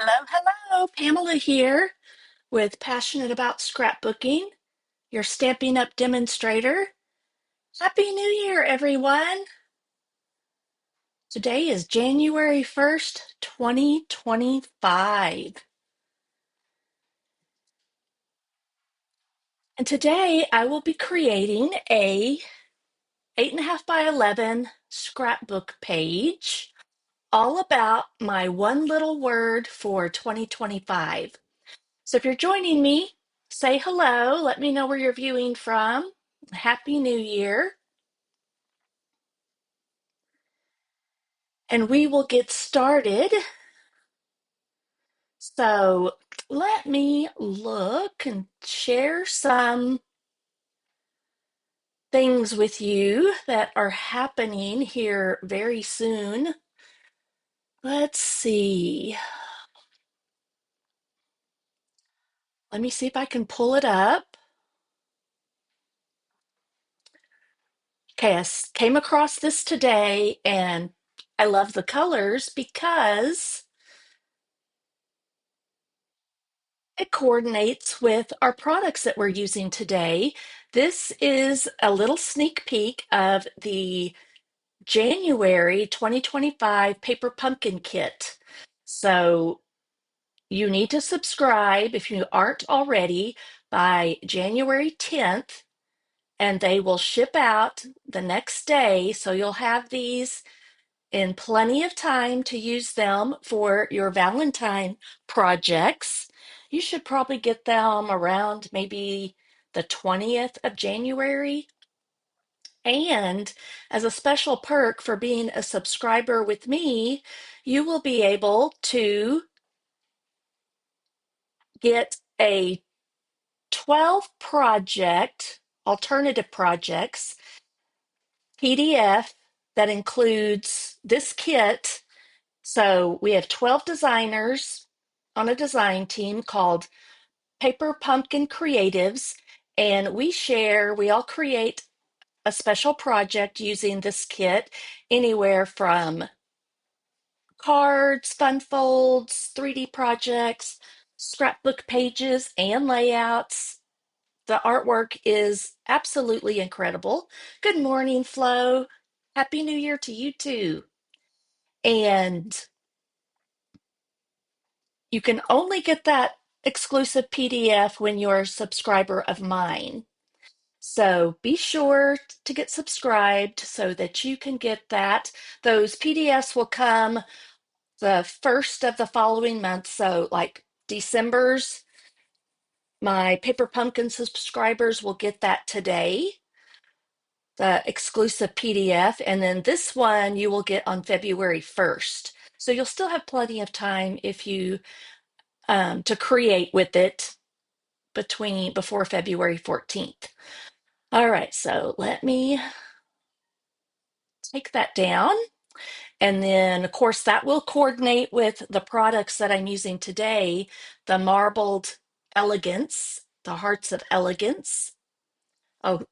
Hello, hello. Pamela here with Passionate About Scrapbooking, your Stampin' Up demonstrator. Happy New Year, everyone. Today is January 1st, 2025. And today I will be creating a 8.5 by 11 scrapbook page all about my one little word for 2025. So if you're joining me, say hello. Let me know where you're viewing from. Happy New Year. And we will get started. So let me look and share some things with you that are happening here very soon. Let's see. Let me see if I can pull it up. Okay, came across this today and I love the colors because it coordinates with our products that we're using today. This is a little sneak peek of the January 2025 Paper Pumpkin Kit. So you need to subscribe if you aren't already by January 10th, and they will ship out the next day. So you'll have these in plenty of time to use them for your Valentine projects. You should probably get them around maybe the 20th of January. And as a special perk for being a subscriber with me, you will be able to get a 12 project, alternative projects PDF that includes this kit. So we have 12 designers on a design team called Paper Pumpkin Creatives, and we all create a special project using this kit, anywhere from cards, fun folds, 3D projects, scrapbook pages, and layouts. The artwork is absolutely incredible. Good morning, Flo. Happy New Year to you too. And you can only get that exclusive PDF when you're a subscriber of mine. So be sure to get subscribed so that you can get that. Those PDFs will come the first of the following month. So, like December's, my Paper Pumpkin subscribers will get that today, the exclusive PDF. And then this one you will get on February 1st. So you'll still have plenty of time if you to create with it before February 14th. All right, so let me take that down. And then, of course, that will coordinate with the products that I'm using today, the marbled Elegance, the Hearts of Elegance. I'll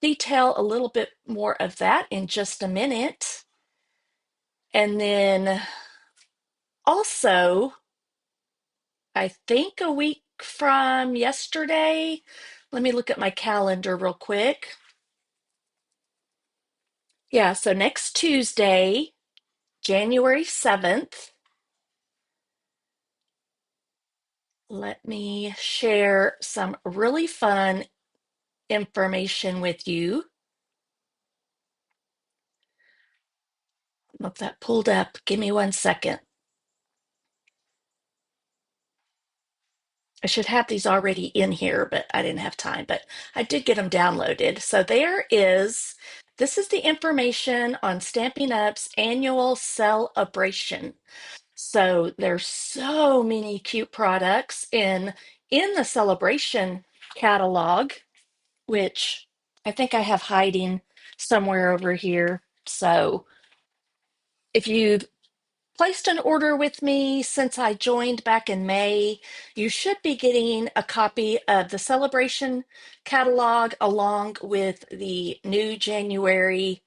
detail a little bit more of that in just a minute. And then also, I think a week from yesterday, let me look at my calendar real quick. Yeah, so next Tuesday, January 7th, let me share some really fun information with you. Look, that pulled up. Give me 1 second. I should have these already in here, but I didn't have time. But I did get them downloaded. So this is the information on Stampin' Up's annual celebration. So there's so many cute products in the celebration catalog, which I think I have hiding somewhere over here. So if you've placed an order with me since I joined back in May, you should be getting a copy of the celebration catalog along with the new January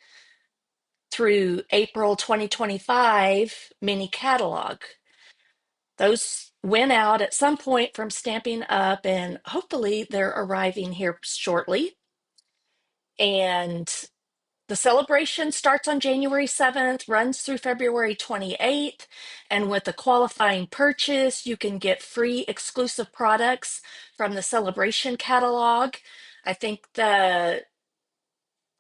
through April 2025 mini catalog. Those went out at some point from Stamping Up, and hopefully they're arriving here shortly. And the celebration starts on January 7th, runs through February 28th. And with a qualifying purchase, you can get free exclusive products from the celebration catalog. I think the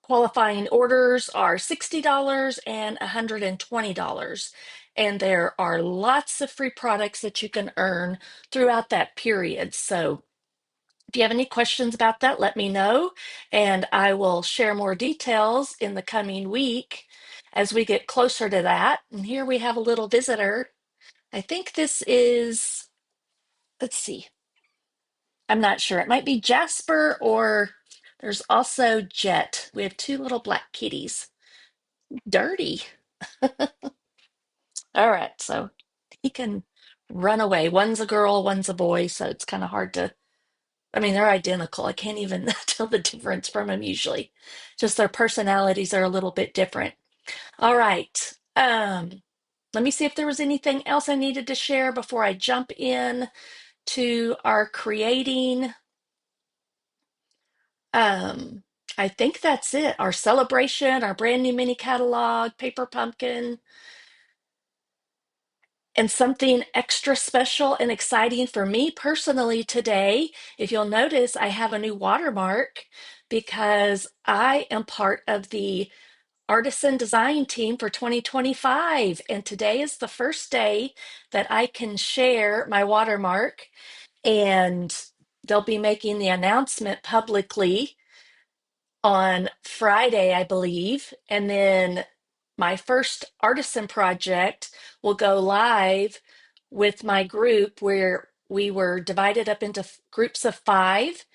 qualifying orders are $60 and $120. And there are lots of free products that you can earn throughout that period. So if you have any questions about that, let me know, and I will share more details in the coming week as we get closer to that. And here we have a little visitor. I think this is, let's see, I'm not sure. It might be Jasper, or there's also Jet. We have two little black kitties. Dirty. All right, so he can run away. One's a girl, one's a boy, so it's kind of hard to, I mean, they're identical. I can't even tell the difference from them usually. Just their personalities are a little bit different. All right. Let me see if there was anything else I needed to share before I jump in to our creating. Um, I think that's it. Our celebration, our brand new mini catalog, paper pumpkin, and something extra special and exciting for me personally today. If you'll notice, I have a new watermark because I am part of the artisan design team for 2025. And today is the first day that I can share my watermark, and they'll be making the announcement publicly on Friday, I believe. And then my first artisan project will go live with my group, where we were divided up into groups of 5.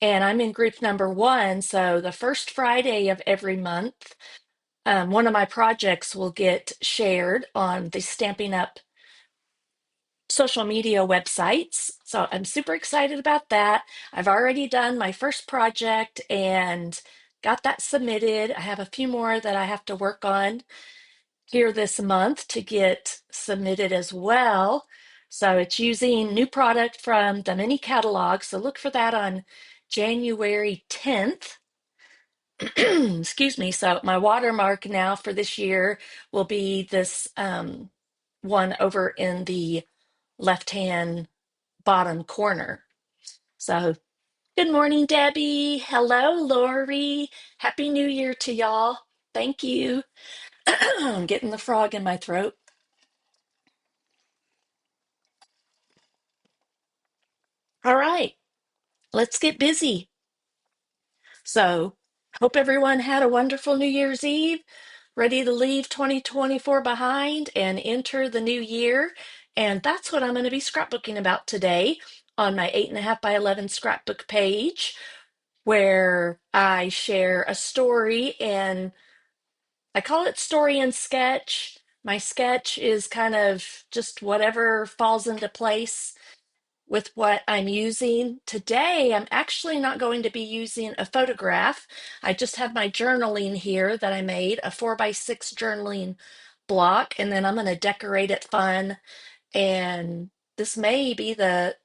And I'm in group number 1. So the first Friday of every month, one of my projects will get shared on the Stampin' Up social media websites. So I'm super excited about that. I've already done my first project and got that submitted. I have a few more that I have to work on here this month to get submitted as well. So it's using new product from the mini catalog. So look for that on January 10th. Excuse me. So my watermark now for this year will be this one over in the left-hand bottom corner. So good morning, Debbie. Hello, Lori. Happy New Year to y'all. Thank you. I'm getting the frog in my throat. All right, let's get busy. So, hope everyone had a wonderful New Year's Eve, ready to leave 2024 behind and enter the new year. And that's what I'm going to be scrapbooking about today on my 8.5 by 11 scrapbook page, where I share a story, and I call it story and sketch. My sketch is kind of just whatever falls into place with what I'm using. Today, I'm actually not going to be using a photograph. I just have my journaling here that I made, a 4x6 journaling block, and then I'm going to decorate it fun. And this may be the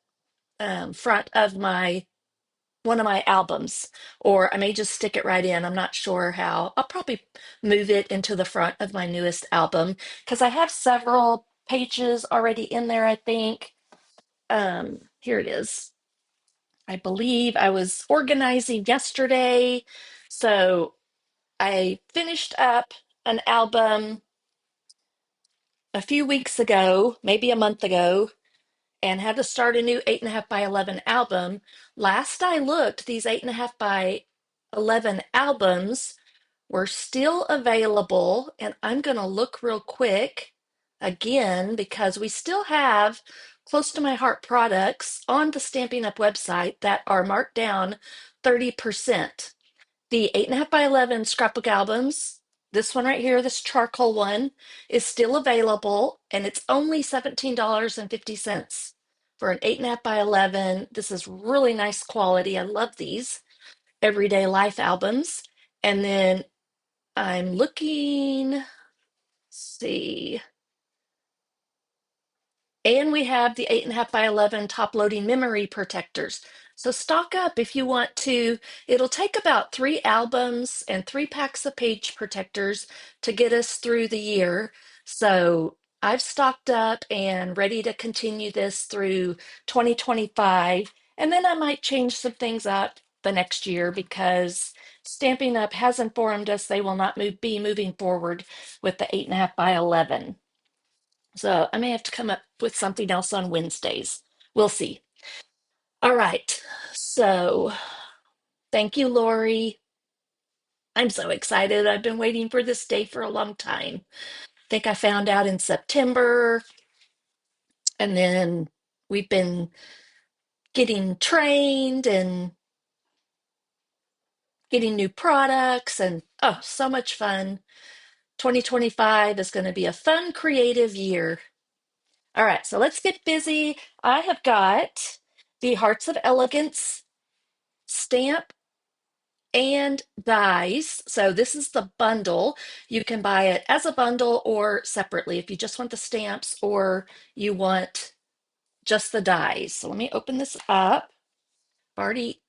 front of my one of my albums, or I may just stick it right in. I'm not sure how. I'll probably move it into the front of my newest album because I have several pages already in there, I think. Here it is. I believe I was organizing yesterday. So I finished up an album a few weeks ago, maybe a month ago, and had to start a new 8.5 by 11 album. Last I looked, these 8.5 by 11 albums were still available. And I'm going to look real quick again because we still have close to my heart products on the Stamping Up website that are marked down 30%. The 8.5 by 11 scrapbook albums, this one right here, this charcoal one, is still available, and it's only $17.50 for an 8.5 by 11. This is really nice quality. I love these everyday life albums. And then I'm looking, let's see, And we have the 8.5 by 11 top loading memory protectors. So stock up if you want to. It'll take about 3 albums and 3 packs of page protectors to get us through the year. So I've stocked up and ready to continue this through 2025. And then I might change some things up the next year because Stampin' Up has informed us they will not be moving forward with the 8.5 by 11. So I may have to come up with something else on Wednesdays. We'll see. All right. So thank you, Lori. I'm so excited. I've been waiting for this day for a long time. I think I found out in September, and then we've been getting trained and getting new products, and oh, so much fun. 2025 is going to be a fun, creative year. All right, so let's get busy. I have got the Hearts of Elegance stamp and dies. So this is the bundle. You can buy it as a bundle or separately if you just want the stamps or you want just the dies. So let me open this up. Already,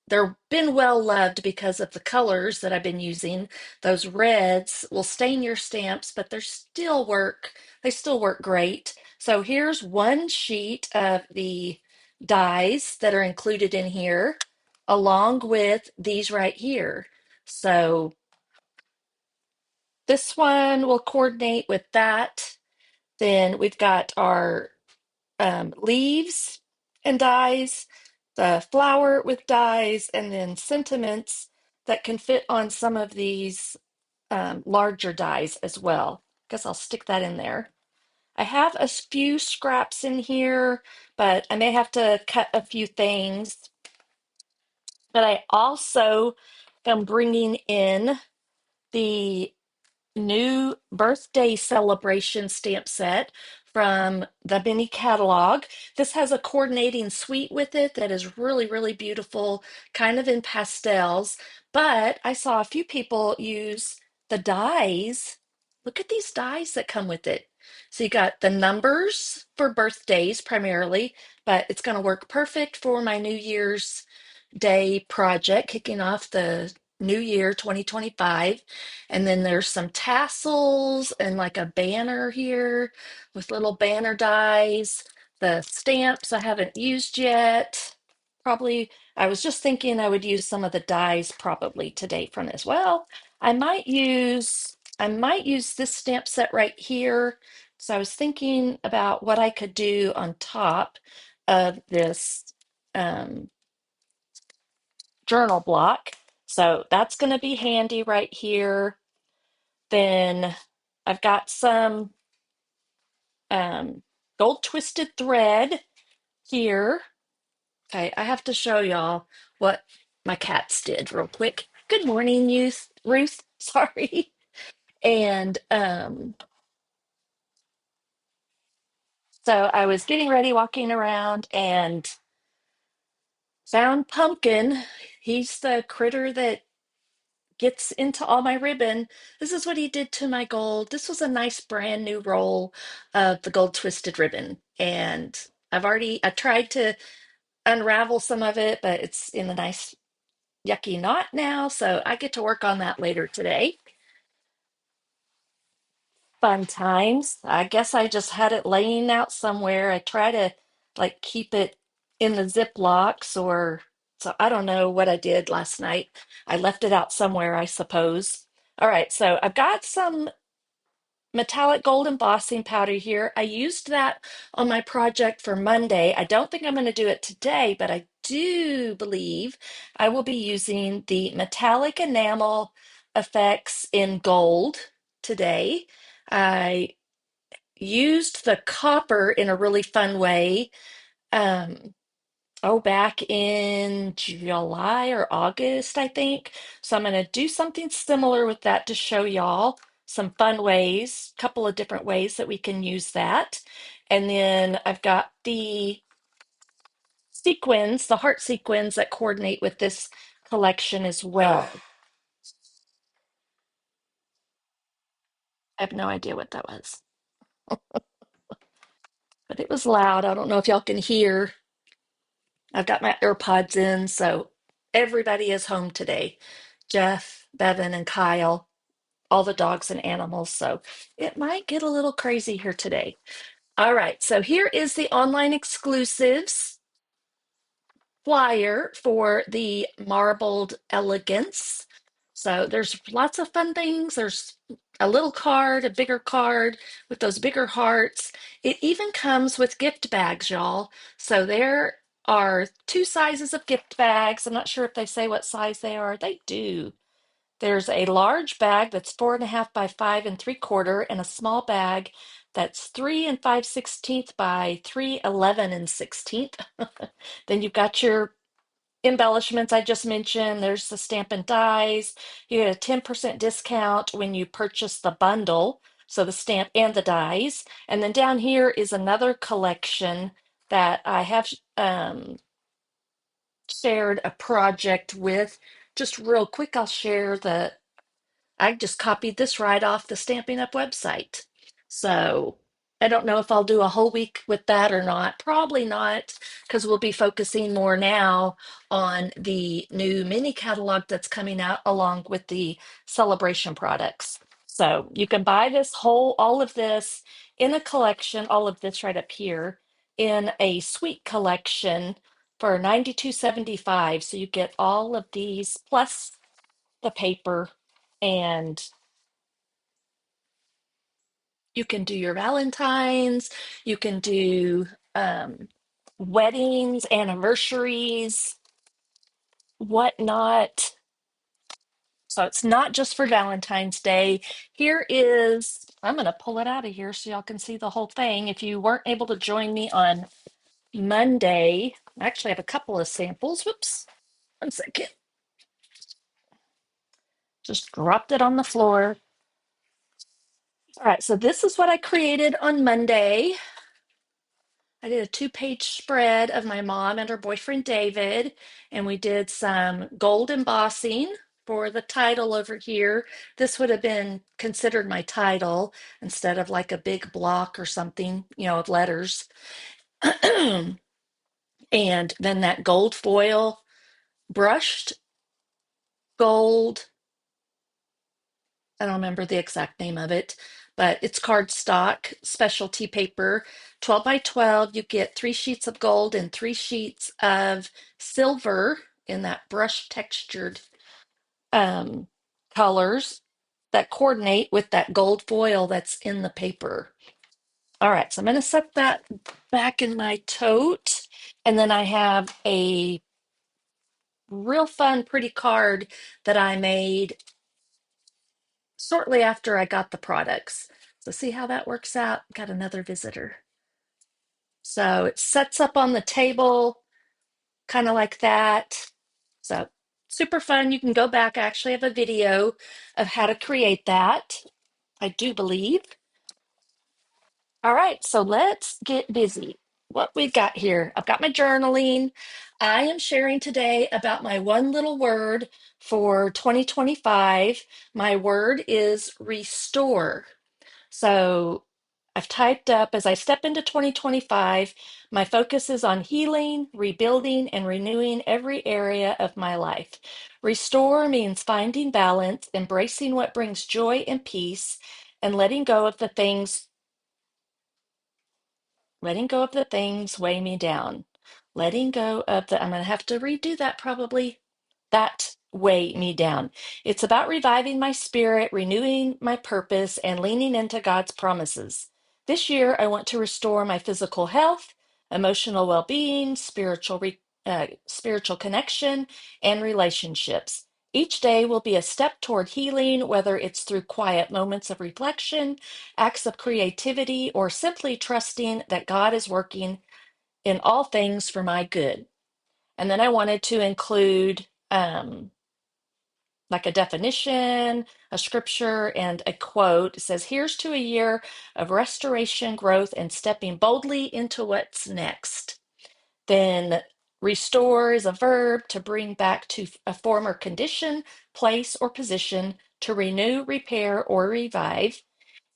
they've been well loved because of the colors that I've been using. Those reds will stain your stamps, but they still work great. So here's one sheet of the dies that are included in here, along with these right here. So this one will coordinate with that. Then we've got our leaves and dies, the flower with dies, and then sentiments that can fit on some of these larger dies as well. Guess I'll stick that in there. I have a few scraps in here, but I may have to cut a few things. But I also am bringing in the new birthday celebration stamp set from the mini catalog. This has a coordinating suite with it that is really, really beautiful, kind of in pastels. But I saw a few people use the dies. Look at these dies that come with it. So you got the numbers for birthdays primarily, but it's going to work perfect for my New Year's Day project kicking off the new year 2025. And then there's some tassels and like a banner here with little banner dies. The stamps I haven't used yet. Probably, I was just thinking I would use some of the dies probably today from as well. I might use this stamp set right here. So I was thinking about what I could do on top of this um, journal block. So that's going to be handy right here. Then I've got some um, gold twisted thread here. Okay, I have to show y'all what my cats did real quick. Good morning, Ruth. Sorry. And so I was getting ready, walking around, and found Pumpkin. He's the critter that gets into all my ribbon. This is what he did to my gold. This was a nice brand new roll of the gold twisted ribbon. And I tried to unravel some of it, but it's in a nice yucky knot now. So I get to work on that later today. Fun times. I guess I just had it laying out somewhere. I try to like keep it in the Ziplocs or so I don't know what I did last night. I left it out somewhere, I suppose. All right, so I've got some metallic gold embossing powder here. I used that on my project for Monday. I don't think I'm going to do it today, but I do believe I will be using the metallic enamel effects in gold today. I used the copper in a really fun way. Um, back in July or August, I think. So I'm going to do something similar with that to show y'all some fun ways, a couple of different ways that we can use that. And then I've got the sequins, the heart sequins that coordinate with this collection as well. I have no idea what that was. but it was loud. I don't know if y'all can hear. I've got my AirPods in, so everybody is home today. Jeff, Bevan, and Kyle, all the dogs and animals. So it might get a little crazy here today. All right, so here is the online exclusives flyer for the marbled elegance. So there's lots of fun things. There's a little card, a bigger card with those bigger hearts. It even comes with gift bags, y'all. So there are two sizes of gift bags. I'm not sure if they say what size they are. They do. There's a large bag that's 4.5 by 5 3/4, and a small bag that's 3 5/16 by 3 11 1/16. Then you've got your embellishments I just mentioned. There's the Stampin' Dies. You get a 10% discount when you purchase the bundle, so the stamp and the dies. And then down here is another collection that I have shared a project with. Just real quick, I'll share the I just copied this right off the Stampin' Up website. So I don't know if I'll do a whole week with that or not. Probably not, because we'll be focusing more now on the new mini catalog that's coming out along with the celebration products. So you can buy all of this in a collection, all of this right up here in a suite collection for 92.75. So you get all of these plus the paper, and you can do your Valentines, you can do um, weddings, anniversaries, whatnot. So it's not just for Valentine's Day. Here is, I'm going to pull it out of here so y'all can see the whole thing. If you weren't able to join me on Monday, I actually have a couple of samples. Whoops, 1 second. Just dropped it on the floor. All right, so this is what I created on Monday. I did a 2-page spread of my mom and her boyfriend David, and we did some gold embossing for the title over here. This would have been considered my title instead of like a big block or something, of letters. And then that gold foil, brushed gold, I don't remember the exact name of it, but it's cardstock specialty paper, 12 by 12. You get 3 sheets of gold and 3 sheets of silver in that brush textured um, colors that coordinate with that gold foil that's in the paper. All right, so I'm going to set that back in my tote. And then I have a real fun, pretty card that I made shortly after I got the products. So see how that works out? Got another visitor. So it sets up on the table, kind of like that. So super fun. You can go back. I actually have a video of how to create that, I do believe. All right, so let's get busy. What we got here? I've got my journaling. I am sharing today about my one little word for 2025. My word is restore. So I've typed up as I step into 2025, my focus is on healing, rebuilding, and renewing every area of my life. Restore means finding balance, embracing what brings joy and peace, and letting go of the things weigh me down. Letting go of I'm going to have to redo that probably. That weigh me down. It's about reviving my spirit, renewing my purpose, and leaning into God's promises. This year, I want to restore my physical health, emotional well-being, spiritual connection, and relationships. Each day will be a step toward healing, whether it's through quiet moments of reflection, acts of creativity, or simply trusting that God is working in all things for my good. And then I wanted to include like a definition, a scripture, and a quote. It says, "Here's to a year of restoration, growth, and stepping boldly into what's next." Then restore is a verb to bring back to a former condition, place, or position, to renew, repair, or revive.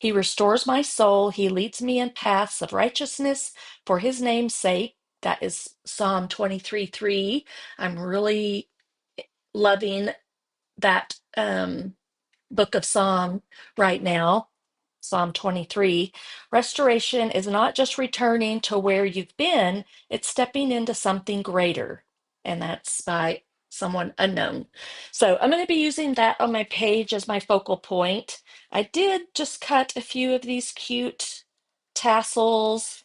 He restores my soul. He leads me in paths of righteousness for his name's sake. That is Psalm 23:3. I'm really loving that book of Psalm right now. Psalm 23. Restoration is not just returning to where you've been, it's stepping into something greater. And that's by someone unknown. So I'm going to be using that on my page as my focal point. I did just cut a few of these cute tassels.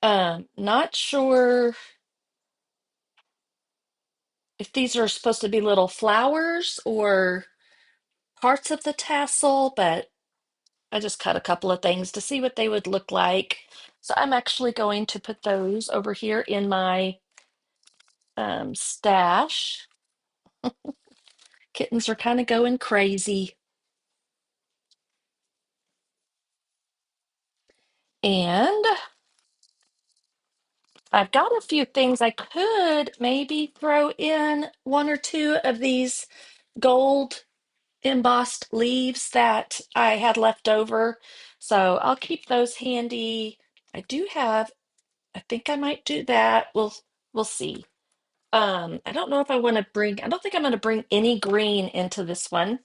Not sure if these are supposed to be little flowers or parts of the tassel, but I just cut a couple of things to see what they would look like. So I'm actually going to put those over here in my stash. Kittens are kind of going crazy. And I've got a few things I could maybe throw in one or two of these gold embossed leaves that I had left over. So I'll keep those handy. I do have, I think I might do that. We'll see. I don't know if I don't think I'm going to bring any green into this one.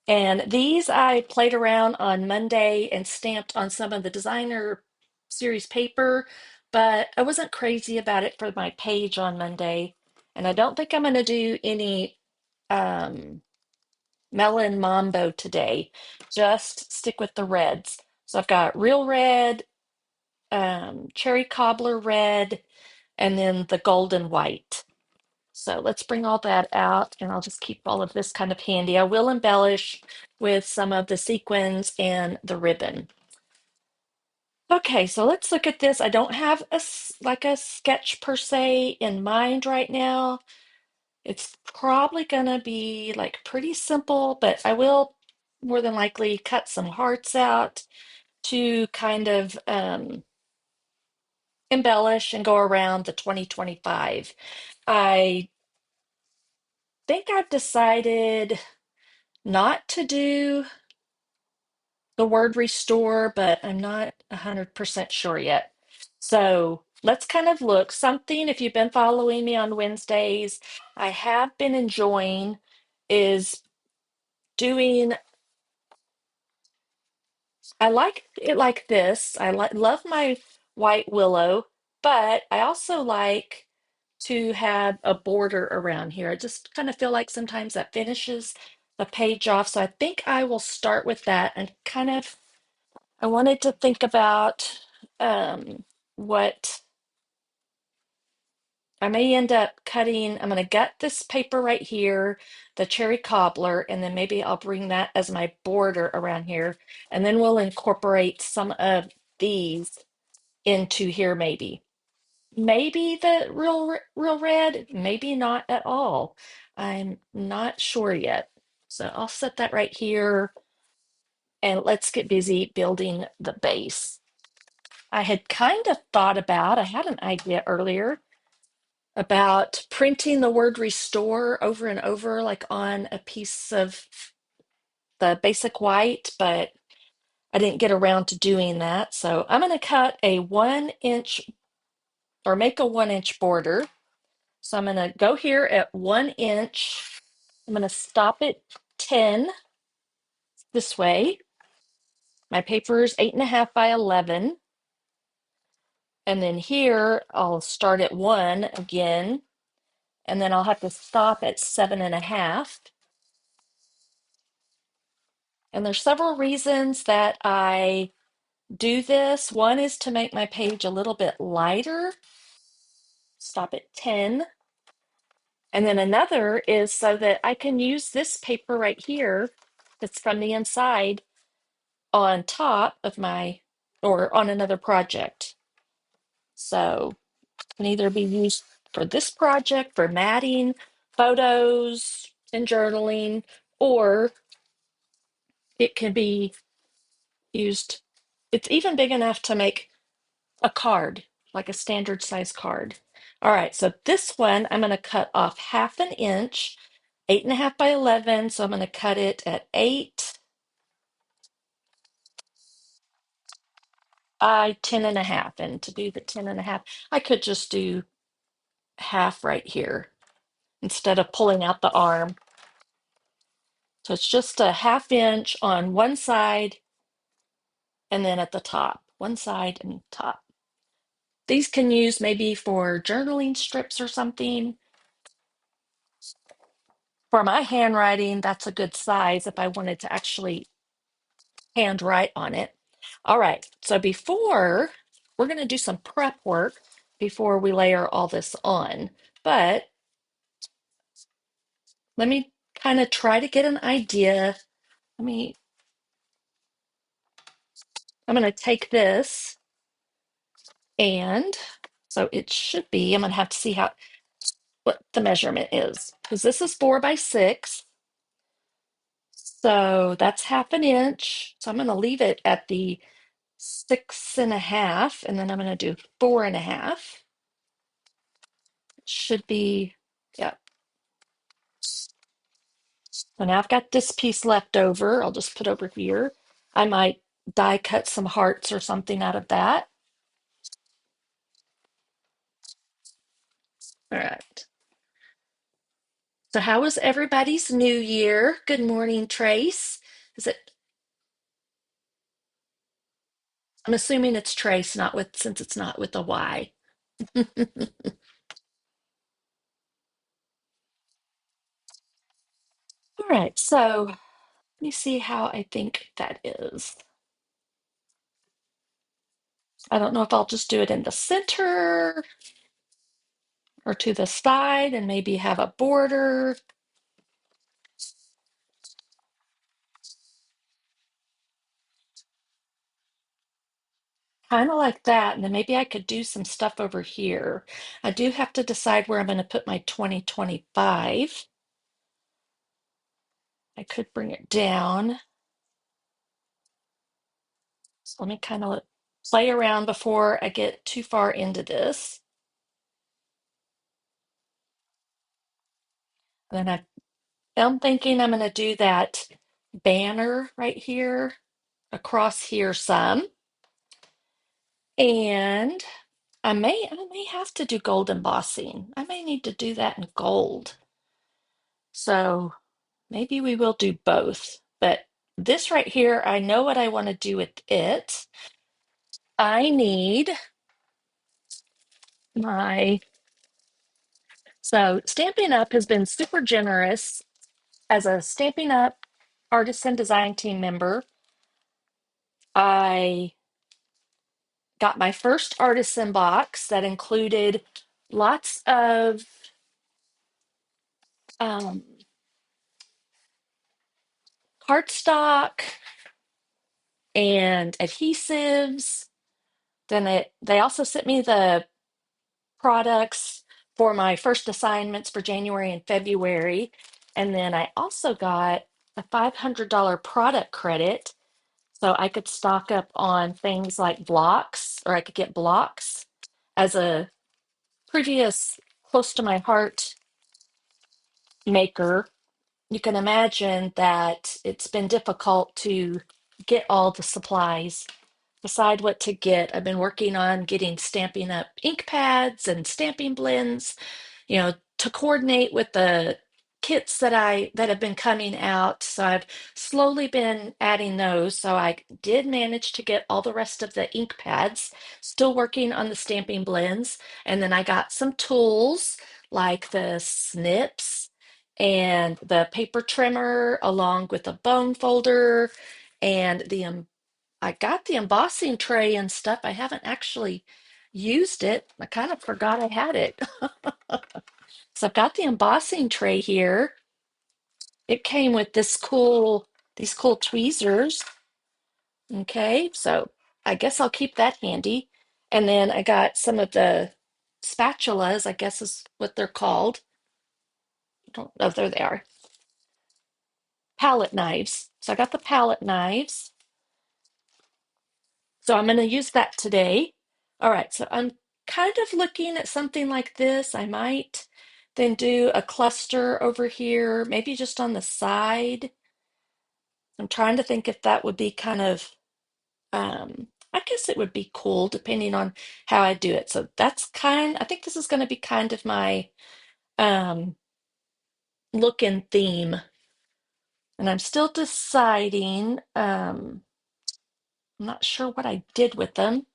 And these I played around on Monday and stamped on some of the designer series paper, but I wasn't crazy about it for my page on Monday. And I don't think I'm going to do any um, melon mambo today. Just stick with the reds. So I've got real red, cherry cobbler red, and then the golden white. So let's bring all that out and I'll just keep all of this kind of handy. I will embellish with some of the sequins and the ribbon. Okay, so let's look at this. I don't have like a sketch per se in mind right now. It's probably gonna be like pretty simple, but I will more than likely cut some hearts out to kind of embellish and go around the 2025. I think I've decided not to do the word restore, but I'm not 100% sure yet. So let's kind of look. Something, if you've been following me on Wednesdays, I have been enjoying is doing, I like it like this. Love my white willow, but I also like to have a border around here. I just kind of feel like sometimes that finishes the page off. So I think I will start with that and kind of I wanted to think about what I may end up cutting. I'm going to gut this paper right here, the cherry cobbler, and then maybe I'll bring that as my border around here. And then we'll incorporate some of these into here, maybe. Maybe the real red, maybe not at all. I'm not sure yet. So I'll set that right here and let's get busy building the base. I had kind of thought about, I had an idea earlier about printing the word restore over and over, like on a piece of the basic white, but I didn't get around to doing that. So I'm going to cut a 1 inch or make a 1 inch border. So I'm going to go here at 1 inch. I'm going to stop at 10 this way. My paper is 8.5 by 11. And then here I'll start at 1 again. And then I'll have to stop at 7.5. And there's several reasons that I do this. One is to make my page a little bit lighter, stop at 10. And then another is so that I can use this paper right here that's from the inside on top of my, or on another project. So it can either be used for this project, for matting, photos, and journaling, or it can be used, it's even big enough to make a card, like a standard size card. All right, so this one I'm going to cut off 1/2 inch, 8.5 by 11. So I'm going to cut it at 8. by 10.5. And to do the 10.5, I could just do half right here instead of pulling out the arm. So it's just a 1/2 inch on one side and then at the top, one side and top. These can use maybe for journaling strips or something. For my handwriting, that's a good size if I wanted to actually handwrite on it. All right, so before we're going to do some prep work before we layer all this on, but let me kind of try to get an idea. I'm going to take this and so it should be, I'm going to have to see what the measurement is because this is 4 by 6. So that's 1/2 inch. So I'm going to leave it at the 6.5, and then I'm going to do 4.5. Should be, yeah. So now I've got this piece left over. I'll just put over here. I might die cut some hearts or something out of that. All right. So how was everybody's new year? Good morning, Trace. Is it, I'm assuming it's Trace, not with, since it's not with a Y. All right, so let me see how I think that is. I don't know if I'll just do it in the center or to the side and maybe have a border. Kind of like that. And then maybe I could do some stuff over here. I do have to decide where I'm going to put my 2025. I could bring it down. So let me kind of play around before I get too far into this. And then I'm thinking I'm going to do that banner right here across here some. And I may have to do gold embossing. I may need to do that in gold. So maybe we will do both. But this right here, I know what I want to do with it. I need my, so Stampin' Up has been super generous as a Stampin' Up artisan design team member. I got my first artisan box that included lots of um, cardstock and adhesives. They also sent me the products for my first assignments for January and February. And then I also got a $500 product credit so I could stock up on things like blocks, or I could get blocks as a previous close to my heart maker. You can imagine that it's been difficult to get all the supplies, decide what to get. I've been working on getting Stampin' Up ink pads and stamping blends, to coordinate with the kits that have been coming out. So I've slowly been adding those. So I did manage to get all the rest of the ink pads, still working on the stamping blends. And then I got some tools like the snips and the paper trimmer along with a bone folder and I got the embossing tray and stuff. I haven't actually used it. I kind of forgot I had it. So I've got the embossing tray here. It came with these cool tweezers. Okay, so I guess I'll keep that handy. And then I got some of the spatulas, I guess is what they're called. I don't know, there they are. Palette knives. So I got the palette knives. So I'm going to use that today. All right, so I'm kind of looking at something like this. I might then do a cluster over here, maybe just on the side. I'm trying to think if that would be kind of I guess it would be cool depending on how I do it. So I think this is going to be kind of my um, look and theme. And I'm still deciding. I'm not sure what I did with them.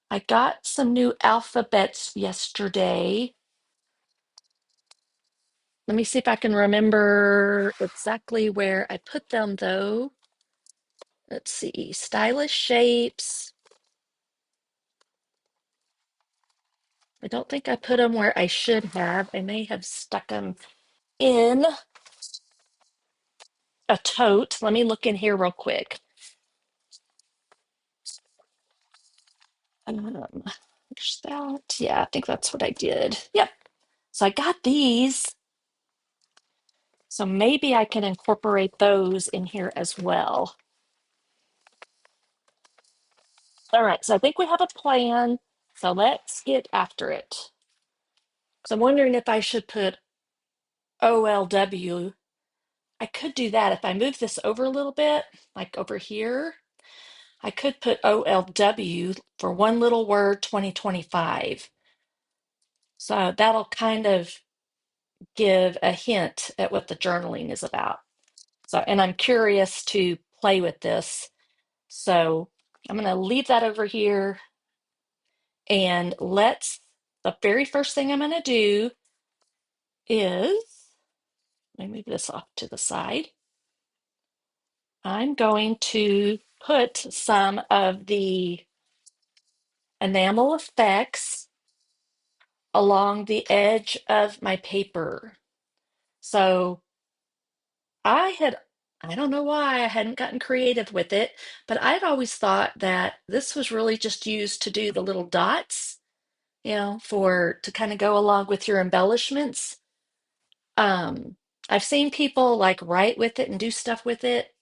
I got some new alphabets yesterday. Let me see if I can remember exactly where I put them, though. Let's see, stylish shapes. I don't think I put them where I should have. I may have stuck them in a tote. Let me look in here real quick. There's that. Yeah, I think that's what I did. Yep. So I got these. So maybe I can incorporate those in here as well. All right, so I think we have a plan. So let's get after it. So I'm wondering if I should put OLW. I could do that if I move this over a little bit, like over here. I could put OLW for one little word 2025. So that'll kind of give a hint at what the journaling is about. So, and I'm curious to play with this. So I'm going to leave that over here and the very first thing I'm going to do is, let me move this off to the side. I'm going to put some of the enamel effects along the edge of my paper. So I don't know why I hadn't gotten creative with it, but I'd always thought that this was really just used to do the little dots, to kind of go along with your embellishments. Um, I've seen people like write with it and do stuff with it,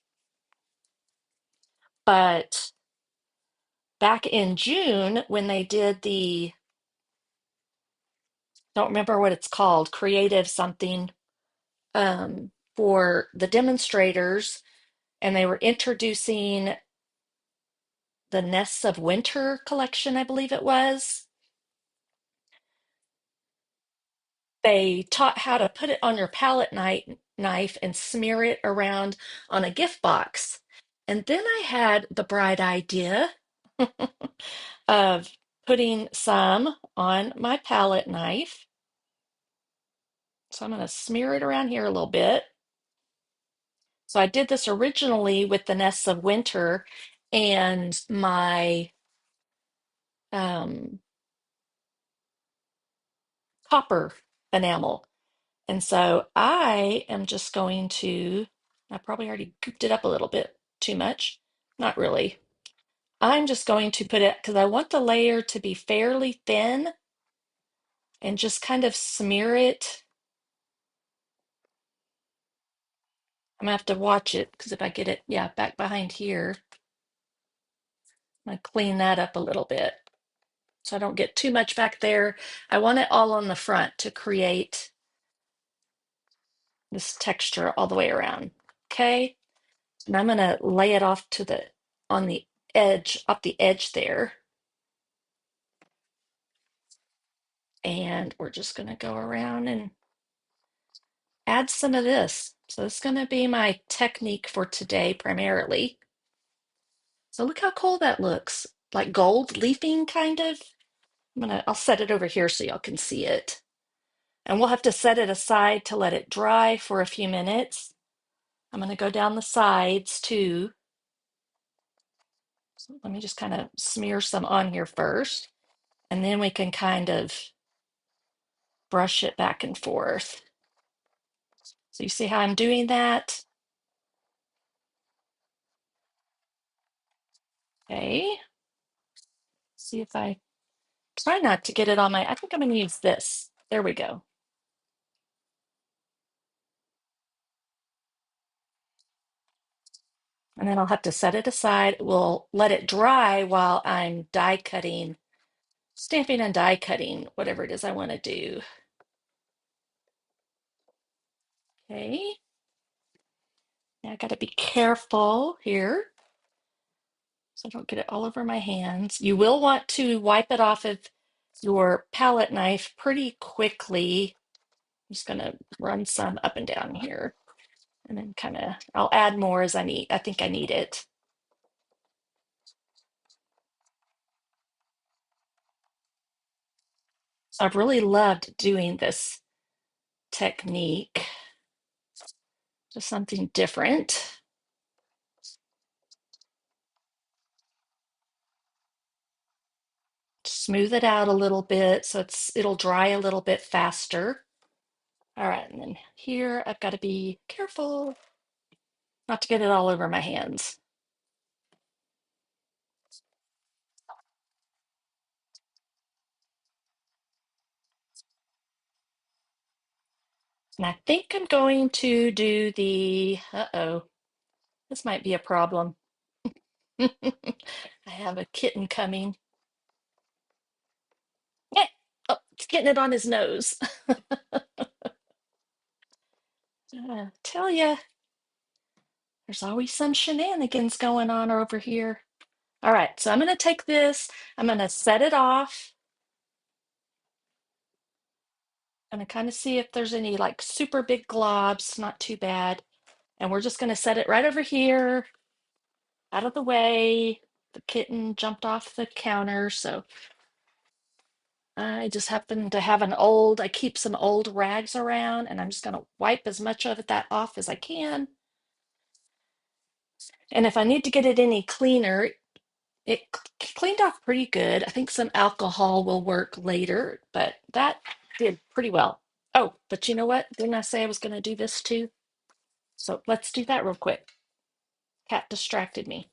but back in June when they did don't remember what it's called, creative something, for the demonstrators, and they were introducing the Nests of Winter collection, I believe it was. They taught how to put it on your knife and smear it around on a gift box. And then I had the bright idea of putting some on my palette knife. So I'm going to smear it around here a little bit. So I did this originally with the Nests of Winter and my um, copper enamel. And so I am just going to, I probably already gooped it up a little bit too much. Not really. I'm just going to put it, because I want the layer to be fairly thin and just kind of smear it. I'm gonna have to watch it because if I get it, yeah, back behind here, I'm gonna clean that up a little bit so I don't get too much back there. I want it all on the front to create this texture all the way around. Okay. And I'm gonna lay it off on the edge, off the edge there. And we're just gonna go around and add some of this. So it's gonna be my technique for today primarily. So look how cool that looks. Like gold leafing kind of. I'll set it over here so y'all can see it. And we'll have to set it aside to let it dry for a few minutes. I'm gonna go down the sides too. So let me just kind of smear some on here first, and then we can kind of brush it back and forth. So you see how I'm doing that? Okay. See if I try not to get it on I think I'm gonna use this. There we go. And then I'll have to set it aside. We'll let it dry while I'm die cutting, stamping and die cutting, whatever it is I want to do. Okay. Now I got to be careful here. so I don't get it all over my hands. You will want to wipe it off of your palette knife pretty quickly. I'm just going to run some up and down here and then kind of, I'll add more as I need. I think I need it. So I've really loved doing this technique, just something different. Smooth it out a little bit so it'll dry a little bit faster. All right, and then here I've got to be careful not to get it all over my hands. And I think I'm going to do uh-oh, this might be a problem. I have a kitten coming. Yeah. Oh, it's getting it on his nose. Tell ya, there's always some shenanigans going on over here. All right, so I'm going to take this, I'm going to set it off. I'm going to kind of see if there's any like super big globs, not too bad. And we're just going to set it right over here, out of the way. The kitten jumped off the counter, so I just happen to have I keep some old rags around, and I'm just going to wipe as much of that off as I can. And if I need to get it any cleaner, it cleaned off pretty good. I think some alcohol will work later, but that did pretty well. Oh, but you know what? Didn't I say I was going to do this too? So let's do that real quick. Cat distracted me.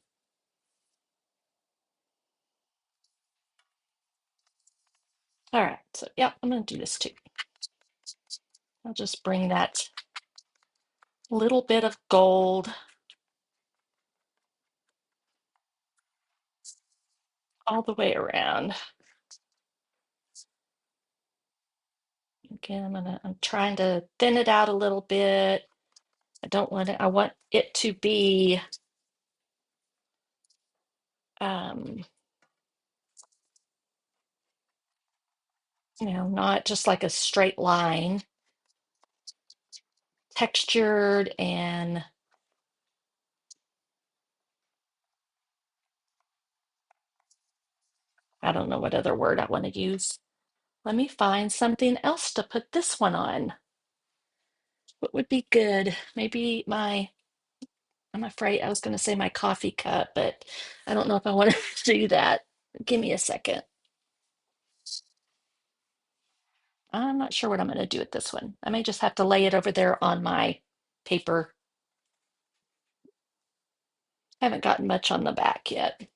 All right, so yeah, I'm going to do this too. I'll just bring that little bit of gold all the way around. Again, I'm trying to thin it out a little bit. I want it to be um, not just like a straight line, textured, and I don't know what other word I want to use. Let me find something else to put this one on. What would be good? Maybe I'm afraid I was going to say my coffee cup, but I don't know if I want to do that. Give me a second. I'm not sure what I'm going to do with this one. I may just have to lay it over there on my paper. I haven't gotten much on the back yet.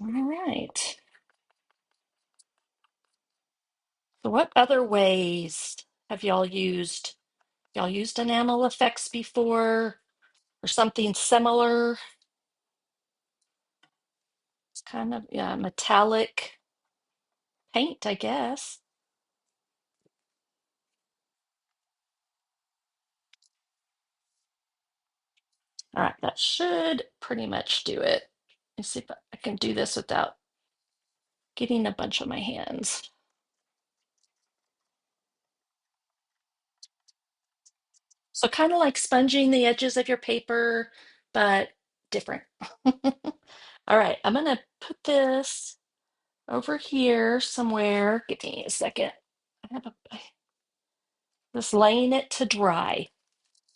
All right. So what other ways have y'all used? Y'all used enamel effects before or something similar? It's kind of, yeah, metallic paint, I guess. All right, that should pretty much do it. Let's see if I can do this without getting a bunch on my hands. So kind of like sponging the edges of your paper, but different. All right, I'm gonna put this over here somewhere. Give me a second. I have just laying it to dry.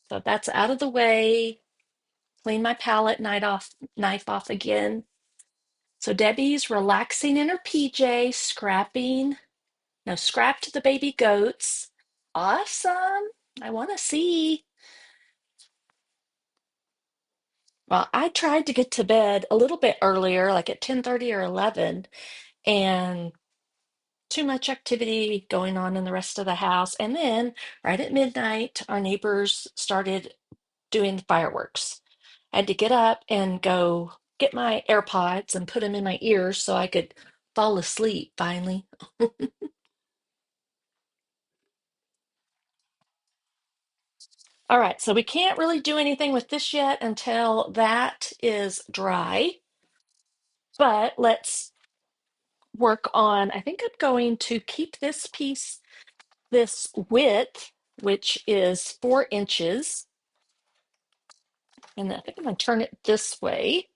So that's out of the way. Clean my palette knife off again. So Debbie's relaxing in her PJ, scrapping. No, scrapped the baby goats. Awesome. I want to see. Well, I tried to get to bed a little bit earlier, like at 10:30 or 11, and too much activity going on in the rest of the house. And then right at midnight, our neighbors started doing fireworks. I had to get up and go get my AirPods and put them in my ears so I could fall asleep finally. All right, so we can't really do anything with this yet until that is dry, but let's work on, I think I'm going to keep this piece, this width, which is 4 inches, and I think I'm going to turn it this way.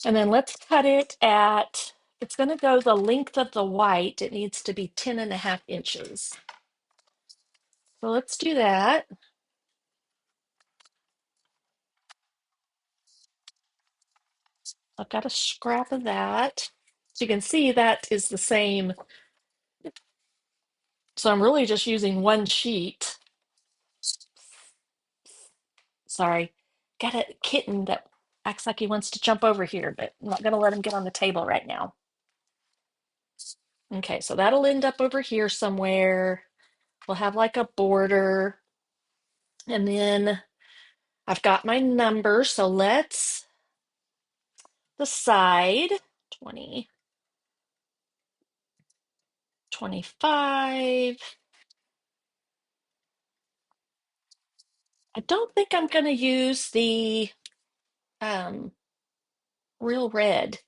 And then let's cut it at, it's going to go the length of the white. It needs to be 10.5 inches. So let's do that. I've got a scrap of that. So you can see that is the same. So I'm really just using one sheet. Sorry. Got a kitten that acts like he wants to jump over here, but I'm not going to let him get on the table right now. Okay, so that'll end up over here somewhere. We'll have like a border. And then I've got my numbers. So let's decide 20, 25. I don't think I'm going to use the um, real red.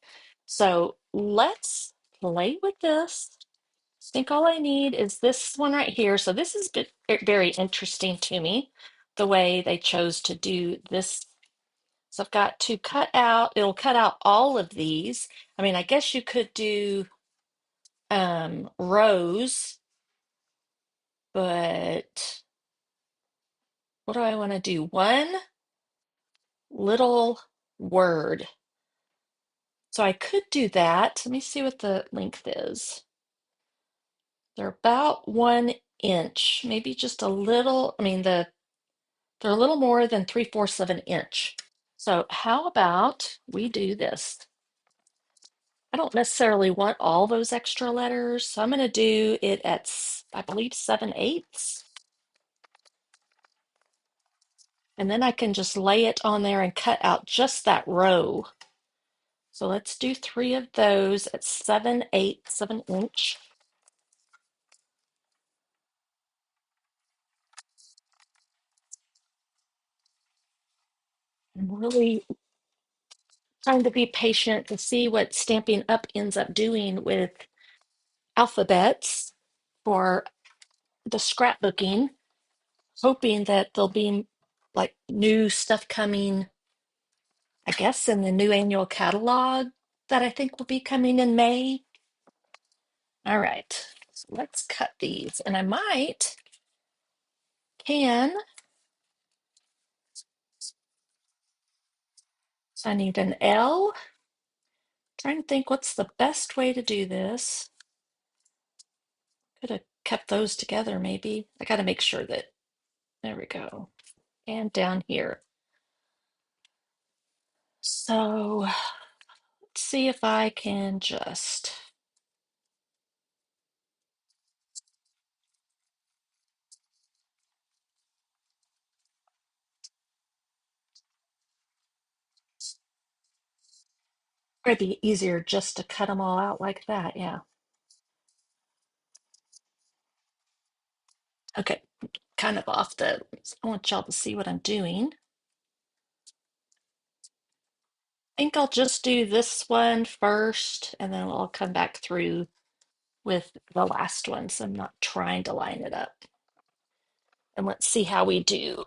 So let's play with this. I think all I need is this one right here. So this is very interesting to me, the way they chose to do this. So I've got to cut out, it'll cut out all of these. I mean, I guess you could do rows, but what do I want to do? One little word. So I could do that. Let me see what the length is. They're about 1 inch, maybe just a little. I mean, they're a little more than 3/4 of an inch. So how about we do this? I don't necessarily want all those extra letters, so I'm going to do it at, I believe, 7/8. And then I can just lay it on there and cut out just that row. So let's do 3 of those at 7/8 of an inch. I'm really trying to be patient to see what Stampin' Up ends up doing with alphabets for the scrapbooking, hoping that there'll be like new stuff coming, I guess, in the new annual catalog that I think will be coming in May. All right, so let's cut these, and I can, so I need an L. Trying to think what's the best way to do this. Could have kept those together maybe. I got to make sure that, there we go. And down here. So let's see if I can just, it'd be easier just to cut them all out like that. Yeah. Okay. Kind of off the, I want y'all to see what I'm doing. I think I'll just do this one first and then I'll come back through with the last one. So I'm not trying to line it up. And let's see how we do.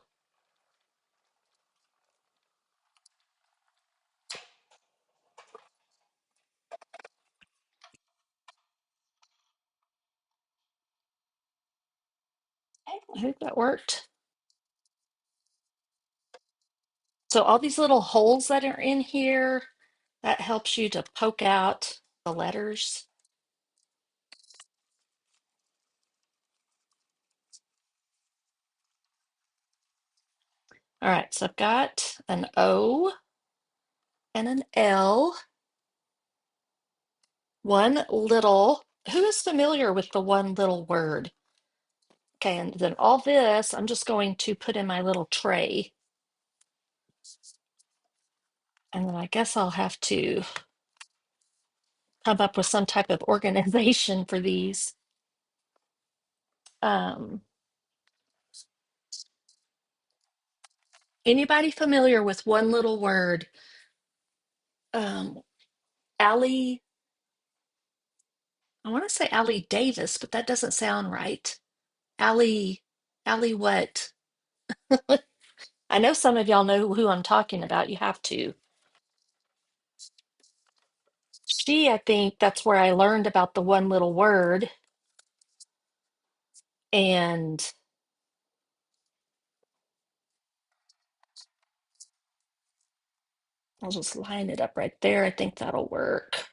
Okay, I hope that worked. So all these little holes that are in here, that helps you to poke out the letters. All right, so I've got an O and an L. One little, who is familiar with the one little word? Okay, and then all this, I'm just going to put in my little tray. And then I guess I'll have to come up with some type of organization for these. Um, Anybody familiar with one little word? Um, Allie, I want to say Allie Davis, but that doesn't sound right. Allie, Allie what? I know some of y'all know who I'm talking about. You have to. I think that's where I learned about the one little word. And I'll just line it up right there. I think that'll work.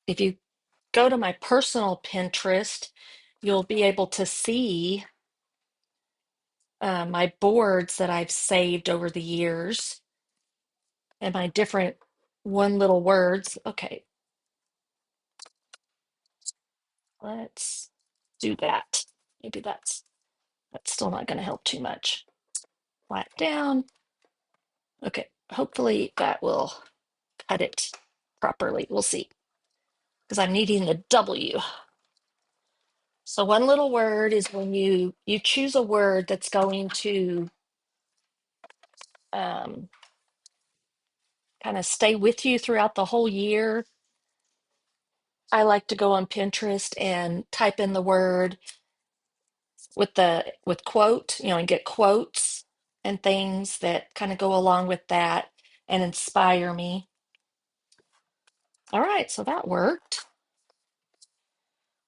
If you go to my personal Pinterest, you'll be able to see my boards that I've saved over the years and my different one little words. Okay, let's do that. Maybe that's still not going to help too much. Flat down. Okay, hopefully that will cut it properly. We'll see, because I'm needing the W. So one little word is when you choose a word that's going to um, kind of stay with you throughout the whole year. I like to go on Pinterest and type in the word with quote, and get quotes and things that kind of go along with that and inspire me. All right, so that worked.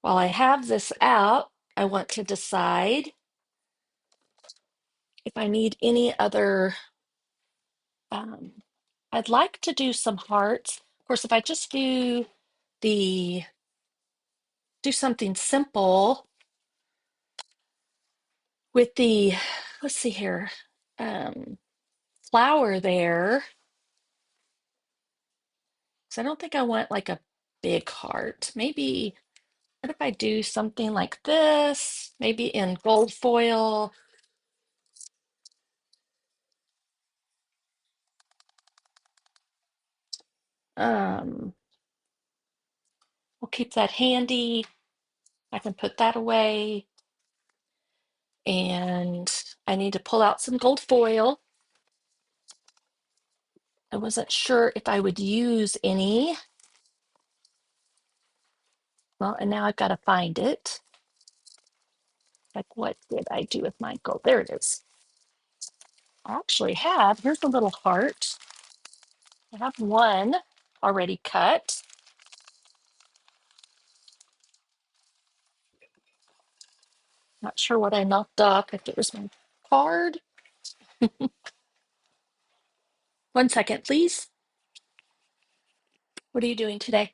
While I have this out, I want to decide if I need any other. Um, I'd like to do some hearts. Of course, if I just the do something simple with the, let's see here, um, flower there, because I don't think I want like a big heart. Maybe, what if I do something like this, maybe in gold foil? Um, we'll keep that handy. I can put that away. And I need to pull out some gold foil. I wasn't sure if I would use any. Well, and now I've got to find it. Like, what did I do with my gold? There it is. I actually have, here's a little heart. I have one already cut. Not sure what I knocked off, if it was my card. One second, please. What are you doing today?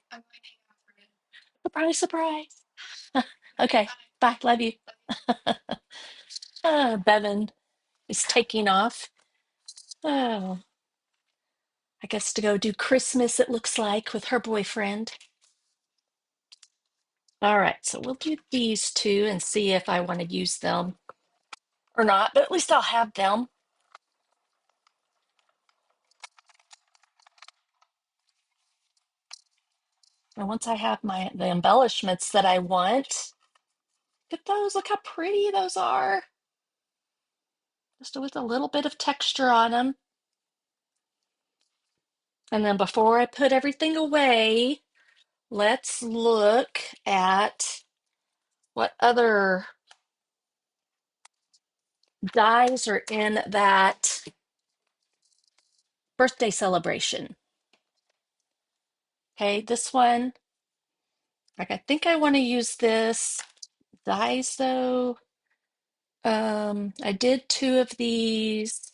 Surprise, surprise. Okay, bye, love you. Bevan is taking off. Oh, I guess to go do Christmas, it looks like, with her boyfriend. All right, so we'll do these two and see if I want to use them or not, but at least I'll have them. And once I have the embellishments that I want, look at those, look how pretty those are. Just with a little bit of texture on them. And then before I put everything away, let's look at what other dies are in that birthday celebration. Okay, this one, like, I think I want to use this dies though. I did two of these.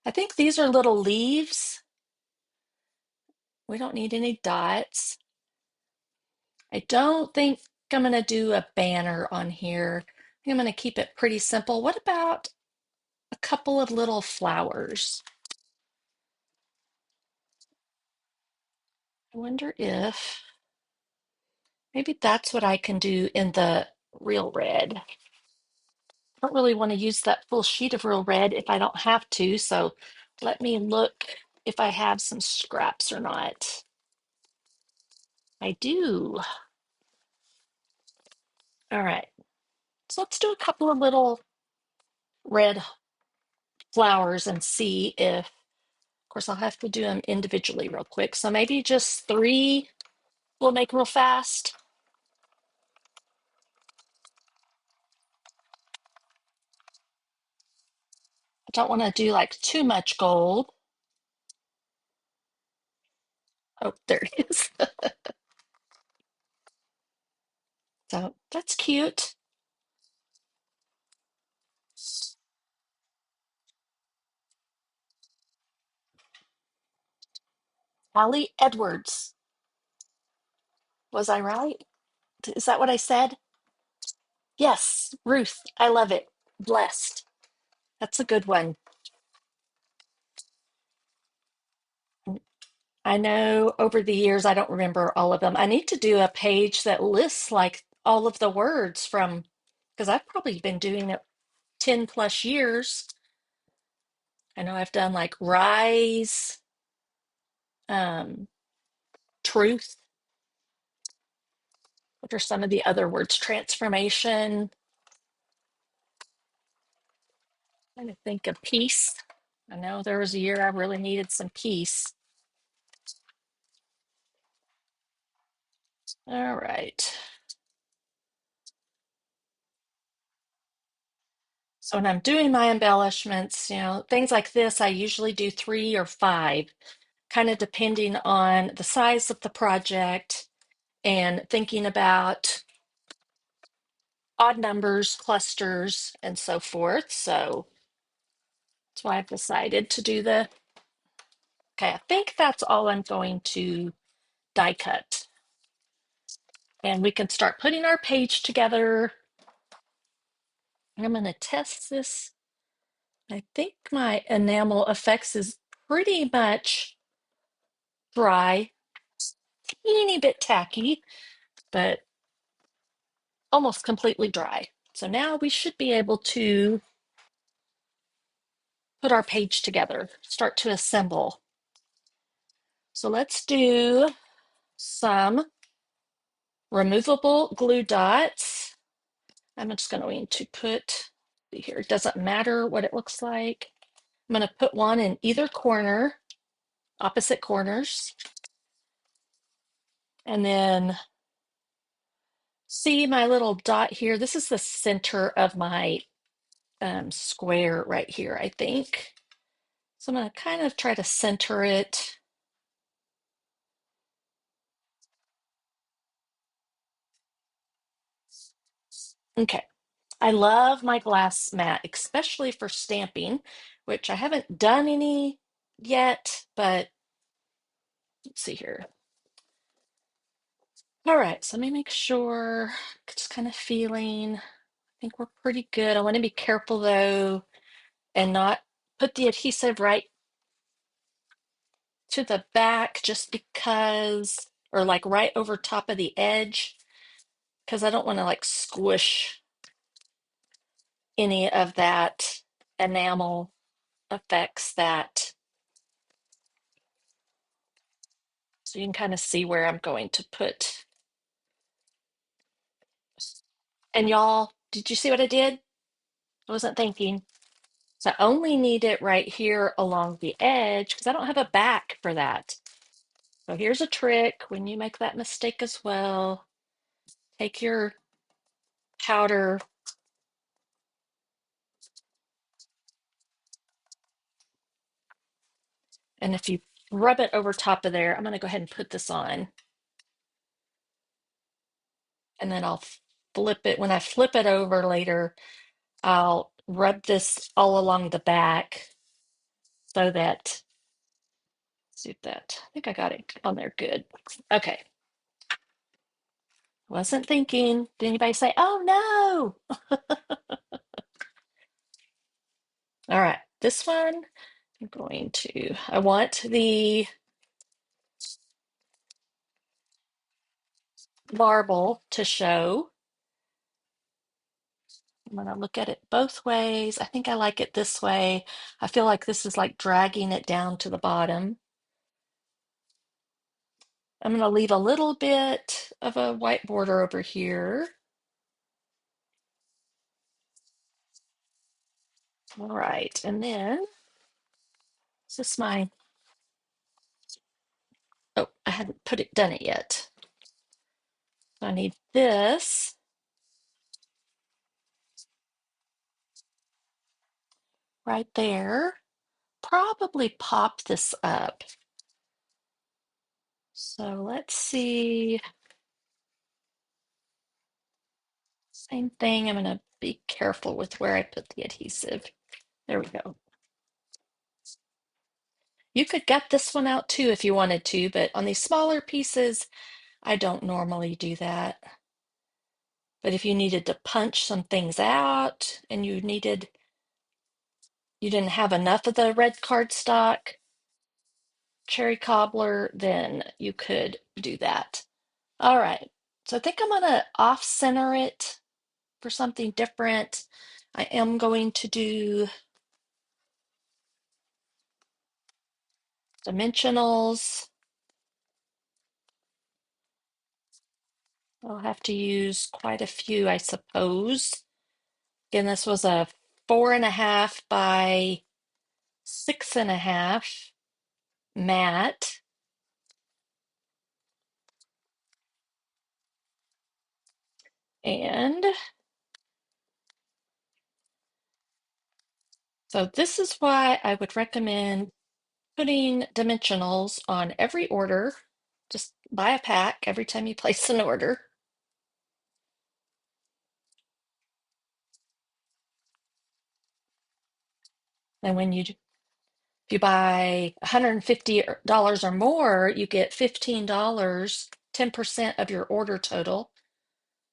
I think these are little leaves. We don't need any dots. I don't think I'm going to do a banner on here. I think I'm going to keep it pretty simple. What about a couple of little flowers? I wonder if maybe that's what I can do in the real red. I don't really want to use that full sheet of real red if I don't have to, so let me look if I have some scraps or not. I do. All right. So let's do a couple of little red flowers and see if, of course, I'll have to do them individually real quick. So maybe just 3 we'll make real fast. I don't want to do like too much gold. Oh, there it is. So that's cute. Allie Edwards. Was I right? Is that what I said? Yes, Ruth. I love it. Blessed. That's a good one. I know over the years, I don't remember all of them. I need to do a page that lists like all of the words from, because I've probably been doing it 10 plus years. I know I've done like rise, um, truth. What are some of the other words? Transformation. Trying to think of peace. I know there was a year I really needed some peace. All right. So when I'm doing my embellishments, things like this, I usually do 3 or 5, kind of depending on the size of the project and thinking about odd numbers, clusters, and so forth. So that's why I've decided to do okay, I think that's all I'm going to die cut. And we can start putting our page together. I'm going to test this. I think my enamel effects is pretty much dry, teeny bit tacky, but almost completely dry. So now we should be able to put our page together, start to assemble. So let's do some removable glue dots. I'm just going to put, see here, it doesn't matter what it looks like. I'm going to put one in either corner, opposite corners, and then see my little dot here. This is the center of my square right here, I think. So I'm going to kind of try to center it. Okay. I love my glass mat, especially for stamping, which I haven't done any yet, but let's see here. All right, so let me make sure, just kind of feeling, I think we're pretty good. I want to be careful though and not put the adhesive right to the back just because, or like right over top of the edge, because I don't want to like squish any of that enamel effects that, so you can kind of see where I'm going to put. And y'all, did you see what I did? I wasn't thinking. So I only need it right here along the edge because I don't have a back for that. So here's a trick when you make that mistake as well. Take your powder and if you rub it over top of there, I'm going to go ahead and put this on. And then I'll flip it. When I flip it over later, I'll rub this all along the back so that, let's do that. I think I got it on there good. Okay. Wasn't thinking. Did anybody say, oh no? All right, this one, I'm going to, I want the marble to show. I'm going to look at it both ways. I think I like it this way. I feel like this is like dragging it down to the bottom. I'm going to leave a little bit of a white border over here. All right, and then is this my, oh, I hadn't done it yet. So I need this right there. Probably pop this up. So let's see. Same thing. I'm going to be careful with where I put the adhesive. There we go. You could gut this one out too if you wanted to, but on these smaller pieces, I don't normally do that. But if you needed to punch some things out and you didn't have enough of the red cardstock cherry cobbler, then you could do that. All right. So I think I'm gonna off center it for something different. I am going to do dimensionals. I'll have to use quite a few, I suppose. Again, this was a 4.5 by 6.5 mat. And so this is why I would recommend putting dimensionals on every order. Just buy a pack every time you place an order. And if you buy $150 or more, you get $15, 10% of your order total.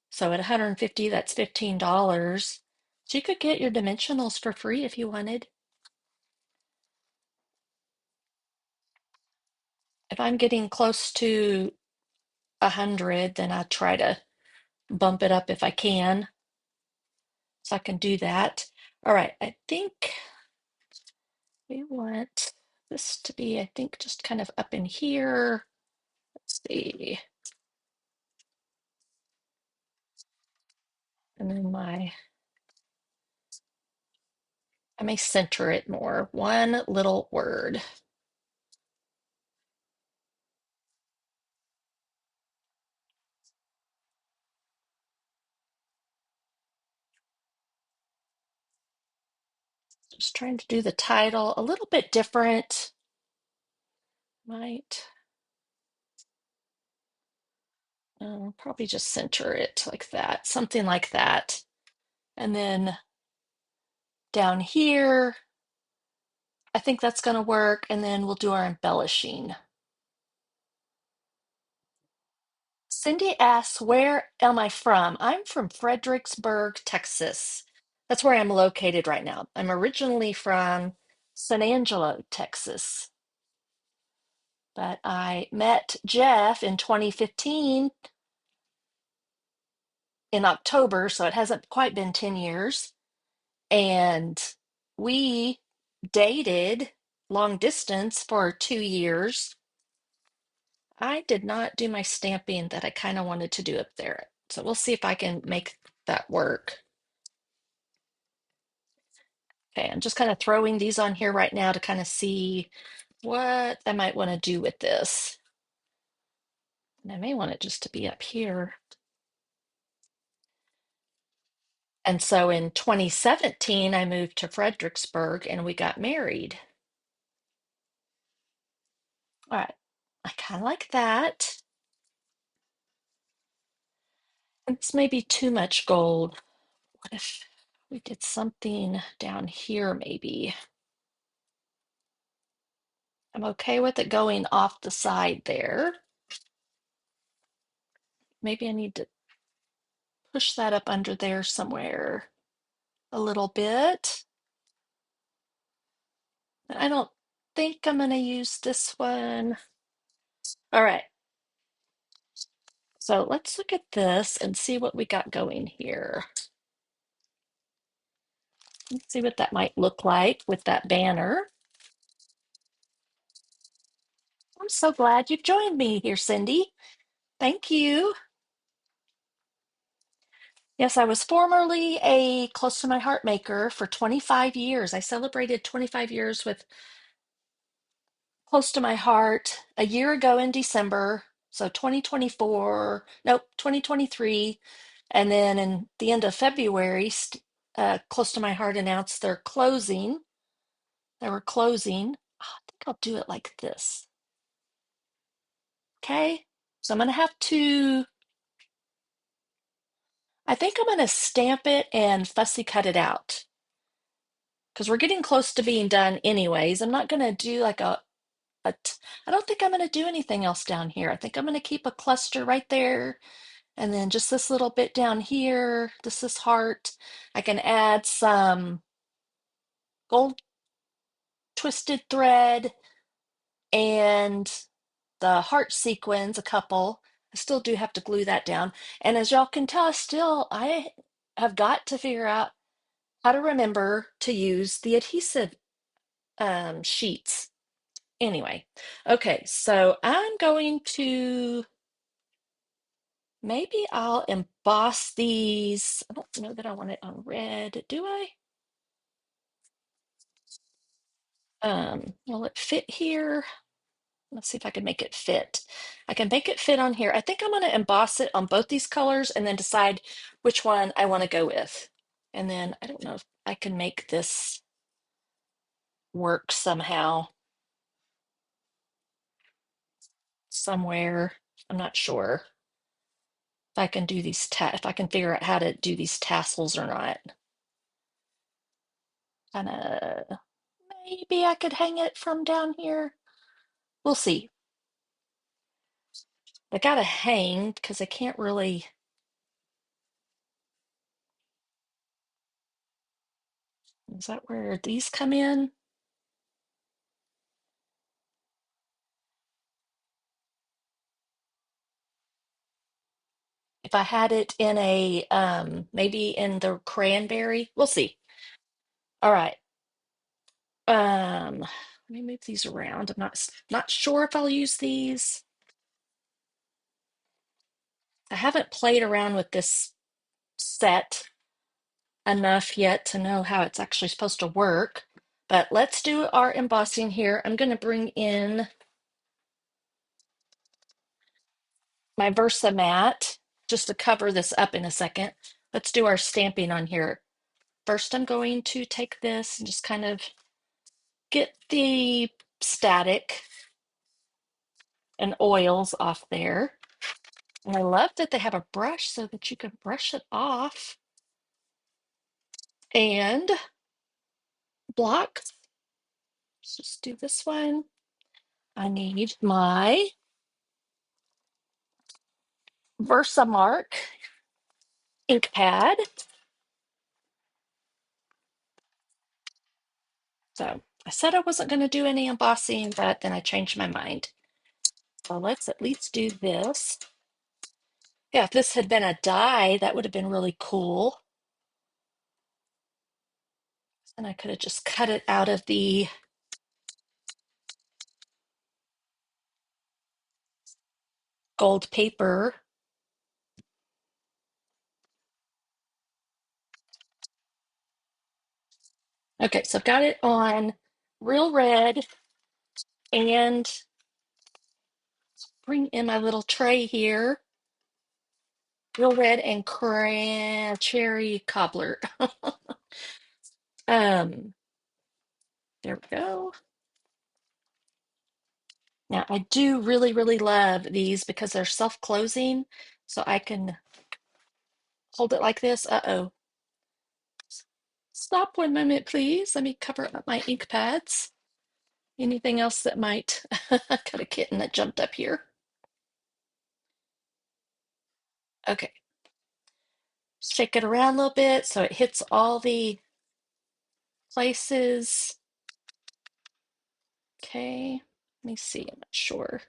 So at 150, that's $15. So you could get your dimensionals for free if you wanted. If I'm getting close to 100, then I try to bump it up if I can. So I can do that. All right, I think we want this to be, I think, just kind of up in here. Let's see. And then I may center it more. One little word. Just trying to do the title a little bit different. Might probably just center it like that, something like that. And then down here, I think that's going to work. And then we'll do our embellishing. Cindy asks, where am I from? I'm from Fredericksburg, Texas. That's where I'm located right now. I'm originally from San Angelo, Texas, but I met Jeff in 2015 in October, so it hasn't quite been 10 years. And we dated long distance for 2 years. I did not do my stamping that I kind of wanted to do up there. So we'll see if I can make that work. Okay, I'm just kind of throwing these on here right now to kind of see what I might want to do with this. And I may want it just to be up here. And so in 2017, I moved to Fredericksburg and we got married. All right, I kind of like that. It's maybe too much gold. What if we did something down here, maybe? I'm okay with it going off the side there. Maybe I need to push that up under there somewhere a little bit. I don't think I'm going to use this one. All right. So let's look at this and see what we got going here. Let's see what that might look like with that banner. I'm so glad you've joined me here, Cindy. Thank you. Yes, I was formerly a close to my heart maker for 25 years. I celebrated 25 years with close to my heart a year ago in December. So 2024, nope, 2023. And then in the end of February, close to my heart announced they're closing. They were closing. I think I'll do it like this. Okay. So I'm going to have to, I think I'm going to stamp it and fussy cut it out because we're getting close to being done anyways. I'm not going to do like I don't think I'm going to do anything else down here. I think I'm going to keep a cluster right there. And then just this little bit down here, this is heart. I can add some gold twisted thread and the heart sequins, a couple. I still do have to glue that down. And as y'all can tell, I have got to figure out how to remember to use the adhesive sheets. Anyway, okay, so I'm going to maybe I'll emboss these. I don't know that I want it on red, do I? Will it fit here? Let's see if I can make it fit. I can make it fit on here. I think I'm going to emboss it on both these colors and then decide which one I want to go with. And then I don't know if I can make this work somehow, somewhere. I'm not sure if I can do if I can figure out how to do these tassels or not. Kind of, maybe I could hang it from down here. We'll see. They gotta hang because I can't really. Is that where these come in? If I had it in a maybe in the cranberry, we'll see. All right. Let me move these around. I'm not sure if I'll use these. I haven't played around with this set enough yet to know how it's actually supposed to work. But let's do our embossing here. I'm going to bring in my Versamat just to cover this up in a second. Let's do our stamping on here. First, I'm going to take this and just kind of get the static and oils off there. And I love that they have a brush so that you can brush it off. And blocks. Let's just do this one. I need my Versamark ink pad. So I said I wasn't going to do any embossing, but then I changed my mind. So let's at least do this. Yeah, if this had been a die, that would have been really cool. And I could have just cut it out of the gold paper. Okay, so I've got it on real red and bring in my little tray here. Real red and cherry cobbler. um, there we go. Now I do really, really love these because they're self-closing, so I can hold it like this. Uh-oh. Stop 1 moment, please. Let me cover up my ink pads. Anything else that might got a kitten that jumped up here. Okay. Shake it around a little bit so it hits all the places. Okay. Let me see. I'm not sure.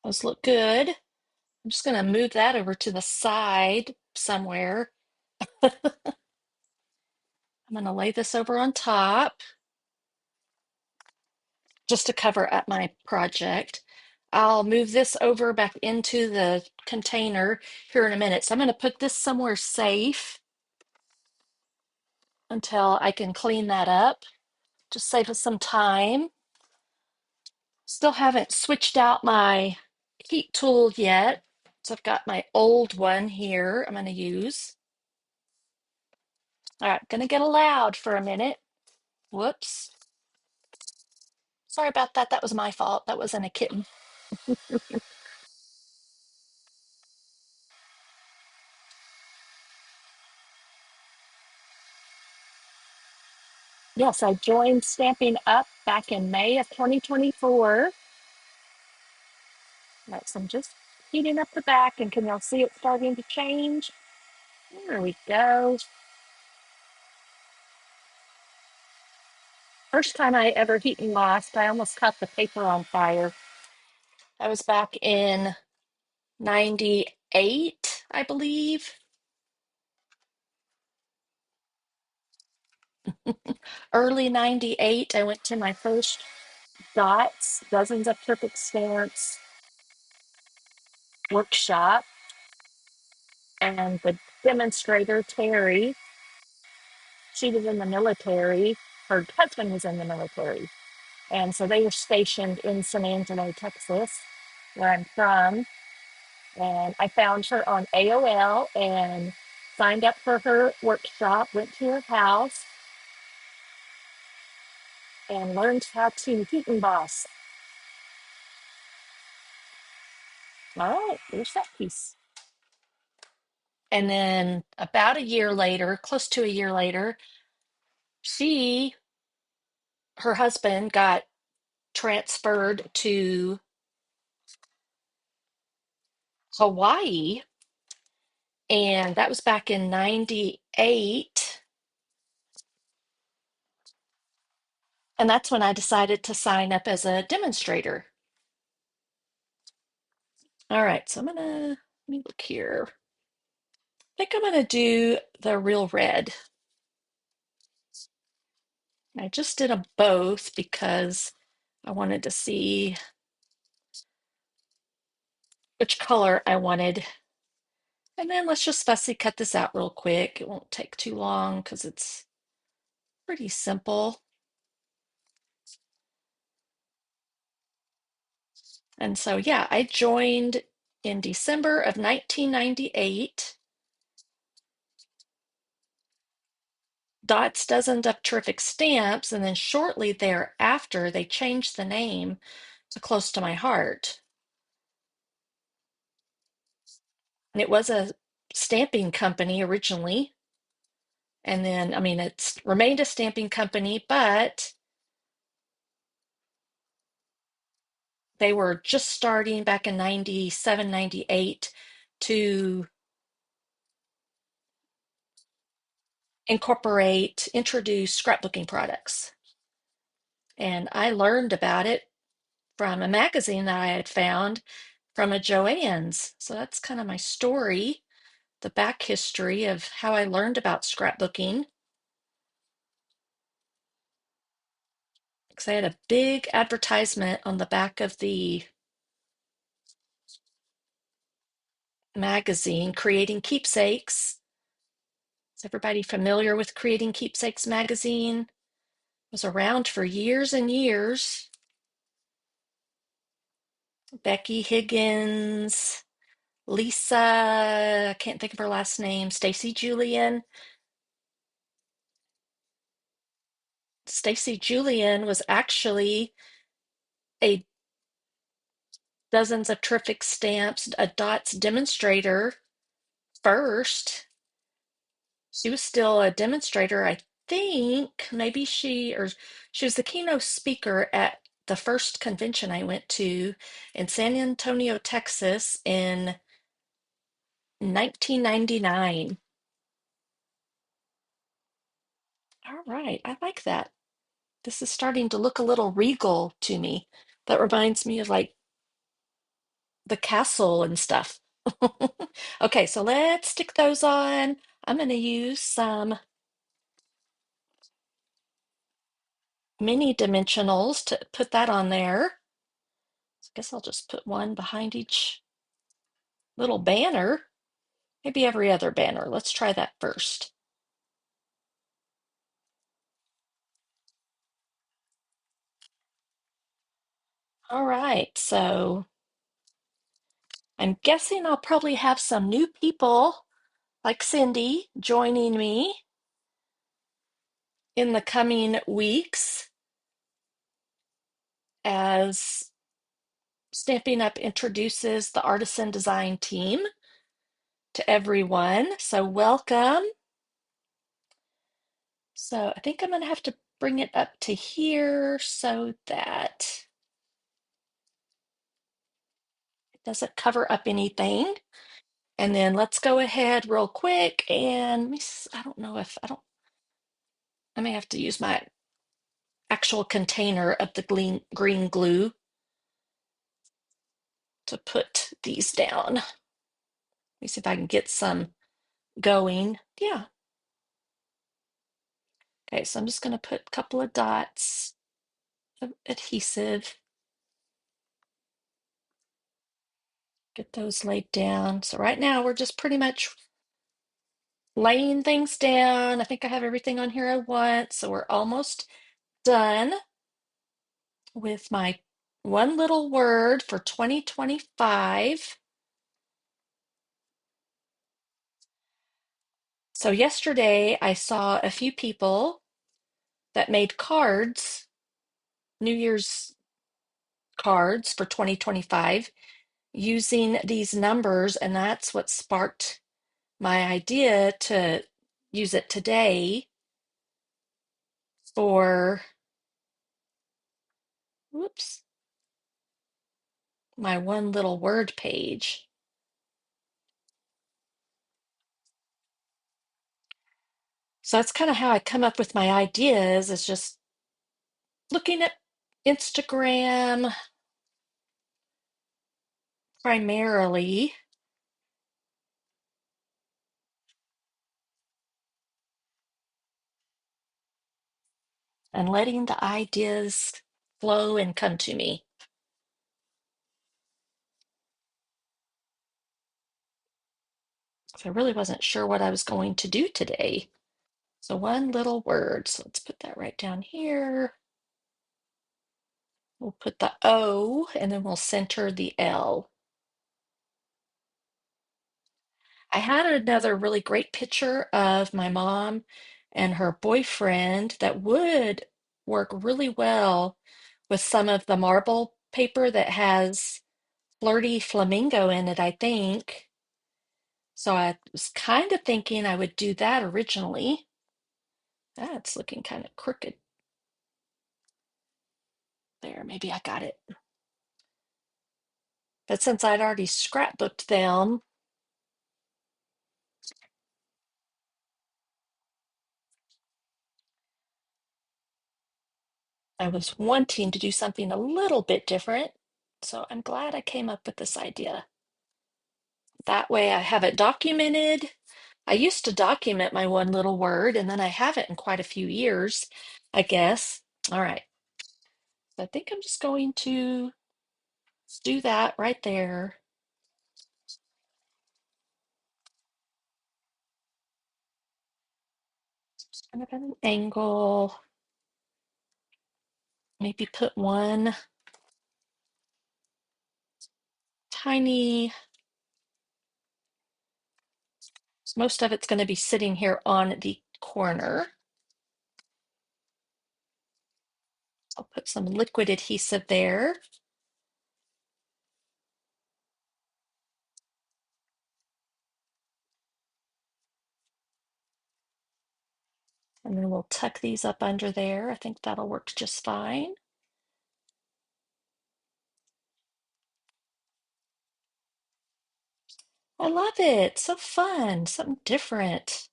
Those look good. I'm just going to move that over to the side somewhere. I'm going to lay this over on top just to cover up my project. I'll move this over back into the container here in a minute. So I'm going to put this somewhere safe until I can clean that up. Just save us some time. Still haven't switched out my heat tool yet. So I've got my old one here I'm going to use. All right, going to get loud for a minute. Whoops. Sorry about that. That was my fault. That wasn't a kitten. Yes, I joined Stamping Up back in May of 2024. Right, so I'm just heating up the back, and can y'all see it starting to change? There we go. First time I ever heat and lost, I almost caught the paper on fire. That was back in 98, I believe. Early 98, I went to my first dots, dozens of perfect stamps workshop, and the demonstrator, Terry, she was in the military. Her husband was in the military. And so they were stationed in San Angelo, Texas, where I'm from. And I found her on AOL and signed up for her workshop, went to her house, and learned how to heat emboss. All right, there's that piece. And then about a year later, close to a year later, she, her husband got transferred to Hawaii, and that was back in 98. And that's when I decided to sign up as a demonstrator. All right, so let me look here. I think I'm gonna do the real red. I just did them both because I wanted to see which color I wanted. And then let's just fussy cut this out real quick. It won't take too long because it's pretty simple. And so, yeah, I joined in December of 1998. Dots Dozens of Terrific Stamps, and then shortly thereafter, they changed the name to Close to My Heart. And it was a stamping company originally. And then, I mean, it's remained a stamping company, but they were just starting back in 97, 98 to introduce scrapbooking products. And I learned about it from a magazine that I had found from a Joann's. So that's kind of my story, the back history of how I learned about scrapbooking. Because I had a big advertisement on the back of the magazine, Creating Keepsakes. Is everybody familiar with Creating Keepsakes magazine? It was around for years and years. Becky Higgins, Lisa, I can't think of her last name, Stacy Julian. Stacy Julian was actually a Dozens of Terrific Stamps, a dots demonstrator first. She was still a demonstrator, I think. Maybe she was the keynote speaker at the first convention I went to in San Antonio, Texas in 1999. All right, I like that. This is starting to look a little regal to me. That reminds me of like the castle and stuff. Okay, so let's stick those on. I'm going to use some mini dimensionals to put that on there. So I guess I'll just put one behind each little banner. Maybe every other banner. Let's try that first. All right, so I'm guessing I'll probably have some new people like Cindy joining me in the coming weeks as Stampin' Up introduces the artisan design team to everyone. So welcome. So I think I'm going to have to bring it up to here so that it doesn't cover up anything. And then let's go ahead real quick and I don't know if I may have to use my actual container of the green glue to put these down. Let me see if I can get some going. Yeah. Okay, so I'm just going to put a couple of dots of adhesive. Get those laid down. So right now we're just pretty much laying things down. I think I have everything on here I want. So we're almost done with my one little word for 2025. So yesterday I saw a few people that made cards, New Year's cards for 2025 using these numbers, and that's what sparked my idea to use it today for, whoops, my one little word page. So that's kind of how I come up with my ideas, is just looking at Instagram primarily and letting the ideas flow and come to me. So I really wasn't sure what I was going to do today. So one little word. So let's put that right down here. We'll put the O and then we'll center the L. I had another really great picture of my mom and her boyfriend that would work really well with some of the marble paper that has flirty flamingo in it, I think. So I was kind of thinking I would do that originally. That's looking kind of crooked. There, maybe I got it. But since I'd already scrapbooked them, I was wanting to do something a little bit different. So I'm glad I came up with this idea. That way I have it documented. I used to document my one little word, and then I haven't in quite a few years, I guess. All right. So I think I'm just going to do that right there. Just kind of at an angle. Maybe put one tiny, most of it's going to be sitting here on the corner. I'll put some liquid adhesive there. And then we'll tuck these up under there. I think that'll work just fine. I love it. So fun. Something different.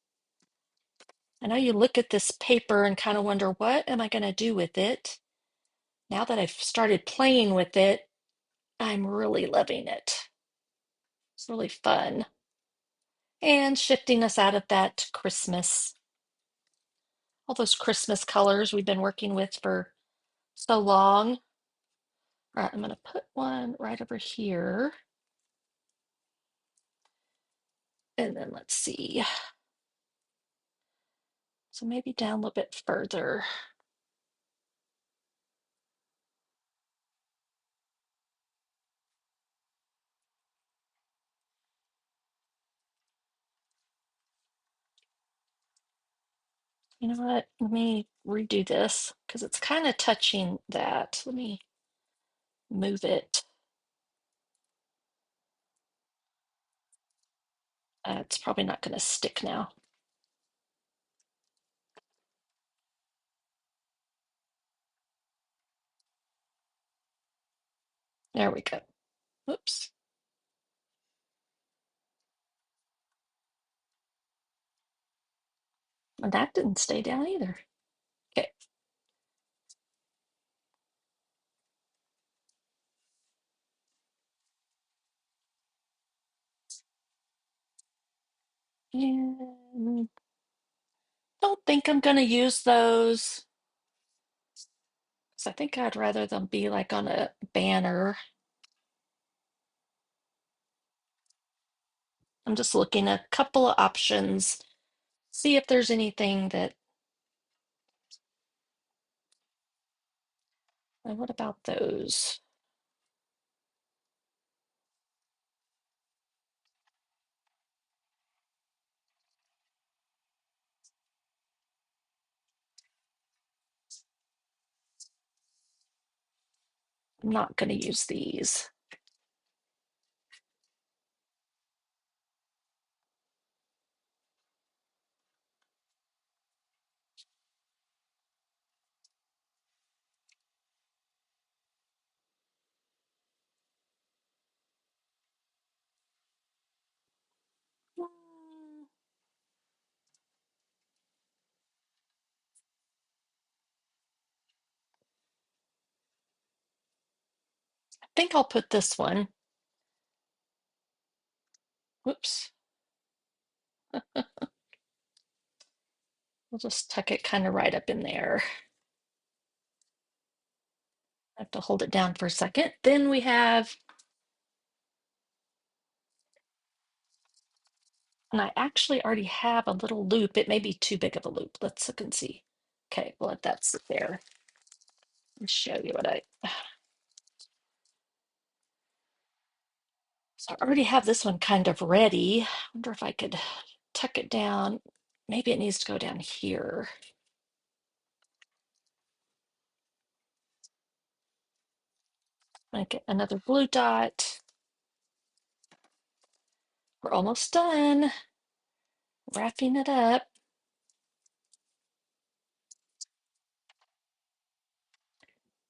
I know you look at this paper and kind of wonder, what am I going to do with it? Now that I've started playing with it, I'm really loving it. It's really fun. And shifting us out of that Christmas, all those Christmas colors we've been working with for so long. All right, I'm going to put one right over here. And then let's see. So maybe down a little bit further. You know what? Let me redo this because it's kind of touching that. Let me move it. It's probably not going to stick now. There we go. Oops. And that didn't stay down either. Okay. And don't think I'm going to use those because I think I'd rather them be like on a banner. I'm just looking at a couple of options, see if there's anything that, what about those? I'm not going to use these. Mm, I think I'll put this one. Whoops. We'll just tuck it kind of right up in there. I have to hold it down for a second. Then we have, and I actually already have a little loop. It may be too big of a loop. Let's look and see. Okay, we'll let that sit there and show you what I, so I already have this one kind of ready. I wonder if I could tuck it down. Maybe it needs to go down here. I get another blue dot. We're almost done. Wrapping it up.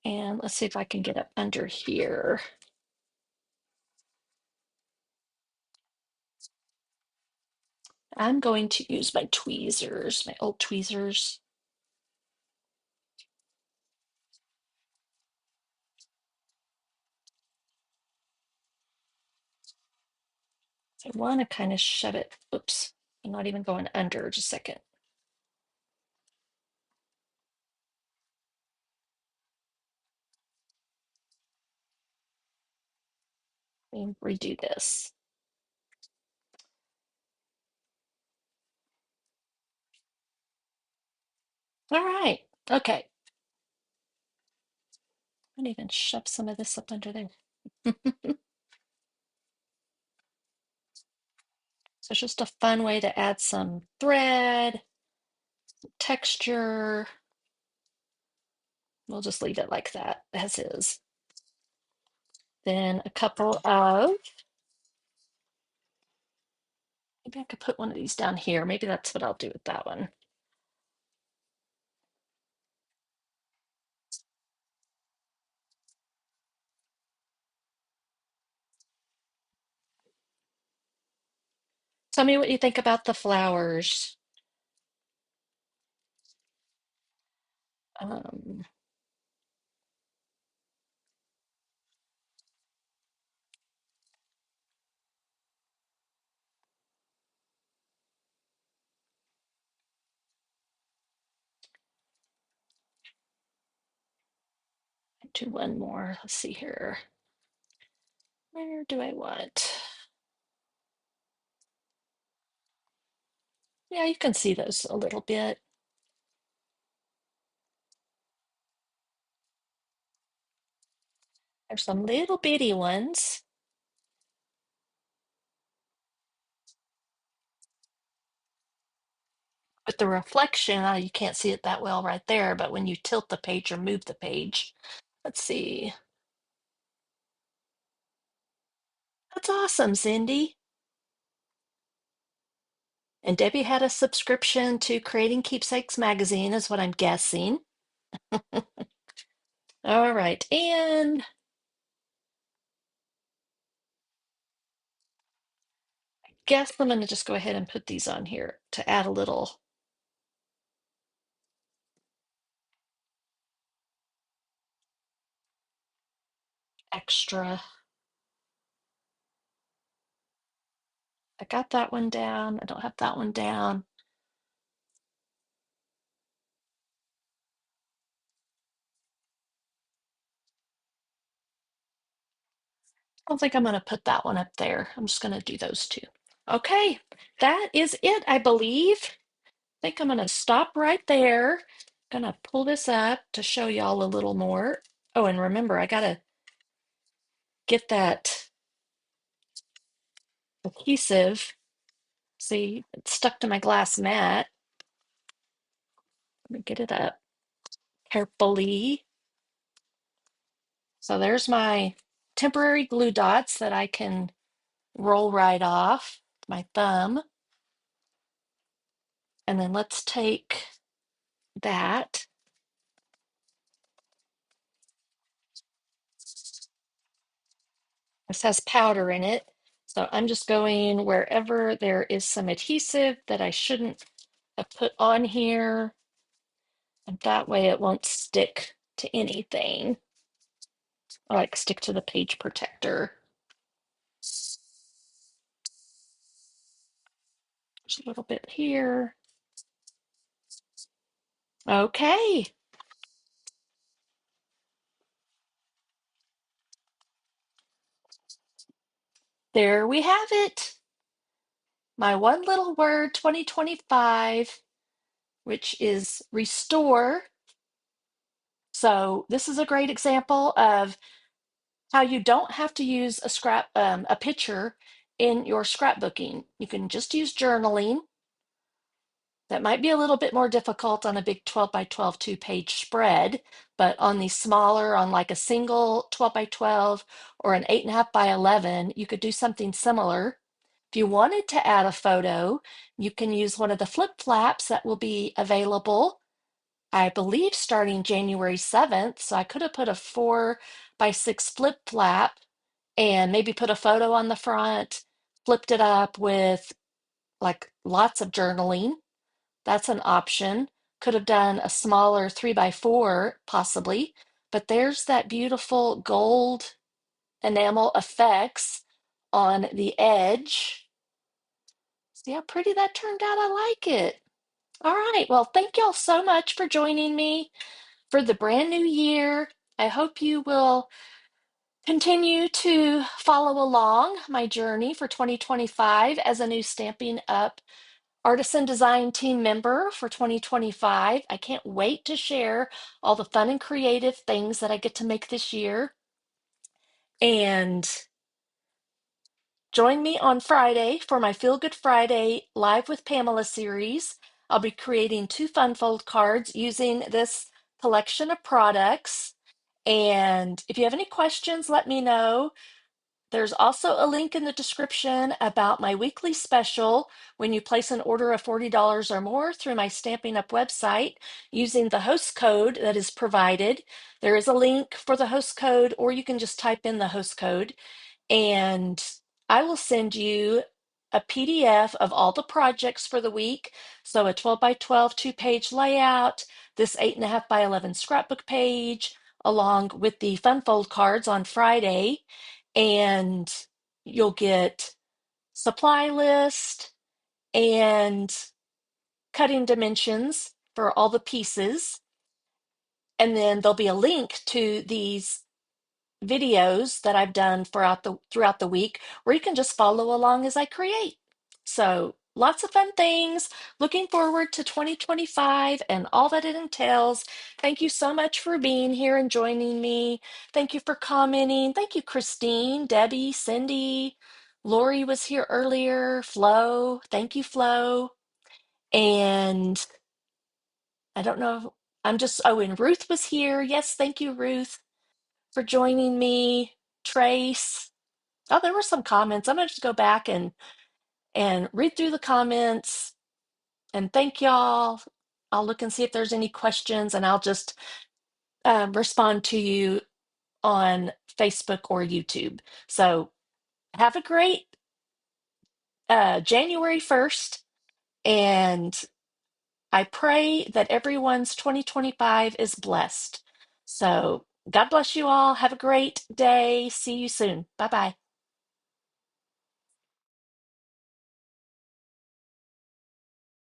And let's see if I can get up under here. I'm going to use my tweezers, my old tweezers. I want to kind of shove it. Oops, I'm not even going under. Just a second. Let me redo this. All right. Okay. I'm gonna even shove some of this up under there. So it's just a fun way to add some thread, texture. We'll just leave it like that as is. Then a couple of, maybe I could put one of these down here. Maybe that's what I'll do with that one. Tell me what you think about the flowers. Um, Do one more. Let's see here. Where do I want? Yeah, you can see those a little bit. There's some little bitty ones. With the reflection, you can't see it that well right there, but when you tilt the page or move the page, let's see. That's awesome, Cindy. And Debbie had a subscription to Creating Keepsakes magazine, is what I'm guessing. All right, and I guess I'm going to just go ahead and put these on here to add a little extra. I got that one down. I don't have that one down. I don't think I'm going to put that one up there. I'm just going to do those two. Okay, that is it, I believe. I think I'm going to stop right there. Gonna pull this up to show y'all a little more. Oh, and remember, I gotta get that adhesive. See, it's stuck to my glass mat. Let me get it up carefully. So there's my temporary glue dots that I can roll right off my thumb. And then let's take that. This has powder in it. So I'm just going wherever there is some adhesive that I shouldn't have put on here. And that way it won't stick to anything. Or like stick to the page protector. There's a little bit here. Okay, there we have it. My one little word 2025, which is restore. So this is a great example of how you don't have to use a picture in your scrapbooking. You can just use journaling. That might be a little bit more difficult on a big 12 by 12 two-page spread, but on the smaller, on like a single 12 by 12 or an 8.5 by 11, you could do something similar. If you wanted to add a photo, you can use one of the flip flaps that will be available, I believe, starting January 7th. So I could have put a 4 by 6 flip flap and maybe put a photo on the front, flipped it up with like lots of journaling. That's an option. Could have done a smaller 3 by 4 possibly, but there's that beautiful gold enamel effects on the edge. See how pretty that turned out? I like it. All right. Well, thank y'all so much for joining me for the brand new year. I hope you will continue to follow along my journey for 2025 as a new Stampin' Up Artisan Design team member for 2025. I can't wait to share all the fun and creative things that I get to make this year. And join me on Friday for my Feel Good Friday Live with Pamela series. I'll be creating 2 fun fold cards using this collection of products. And if you have any questions, let me know. There's also a link in the description about my weekly special when you place an order of $40 or more through my Stampin' Up website using the host code that is provided. There is a link for the host code, or you can just type in the host code, and I will send you a PDF of all the projects for the week. So a 12 by 12 two-page layout, this 8.5 by 11 scrapbook page, along with the fun fold cards on Friday. And you'll get supply list and cutting dimensions for all the pieces. And then there'll be a link to these videos that I've done throughout the week where you can just follow along as I create. So lots of fun things. Looking forward to 2025 and all that it entails. Thank you so much for being here and joining me. Thank you for commenting. Thank you, Christine, Debbie, Cindy. Lori was here earlier. Flo, thank you, Flo. And I don't know. Oh, and Ruth was here. Yes, thank you, Ruth, for joining me. Trace. Oh, there were some comments. I'm gonna just go back and read through the comments and thank y'all. I'll look and see if there's any questions, and I'll just respond to you on Facebook or YouTube. So have a great January 1st, and I pray that everyone's 2025 is blessed. So God bless you all. Have a great day. See you soon. Bye bye.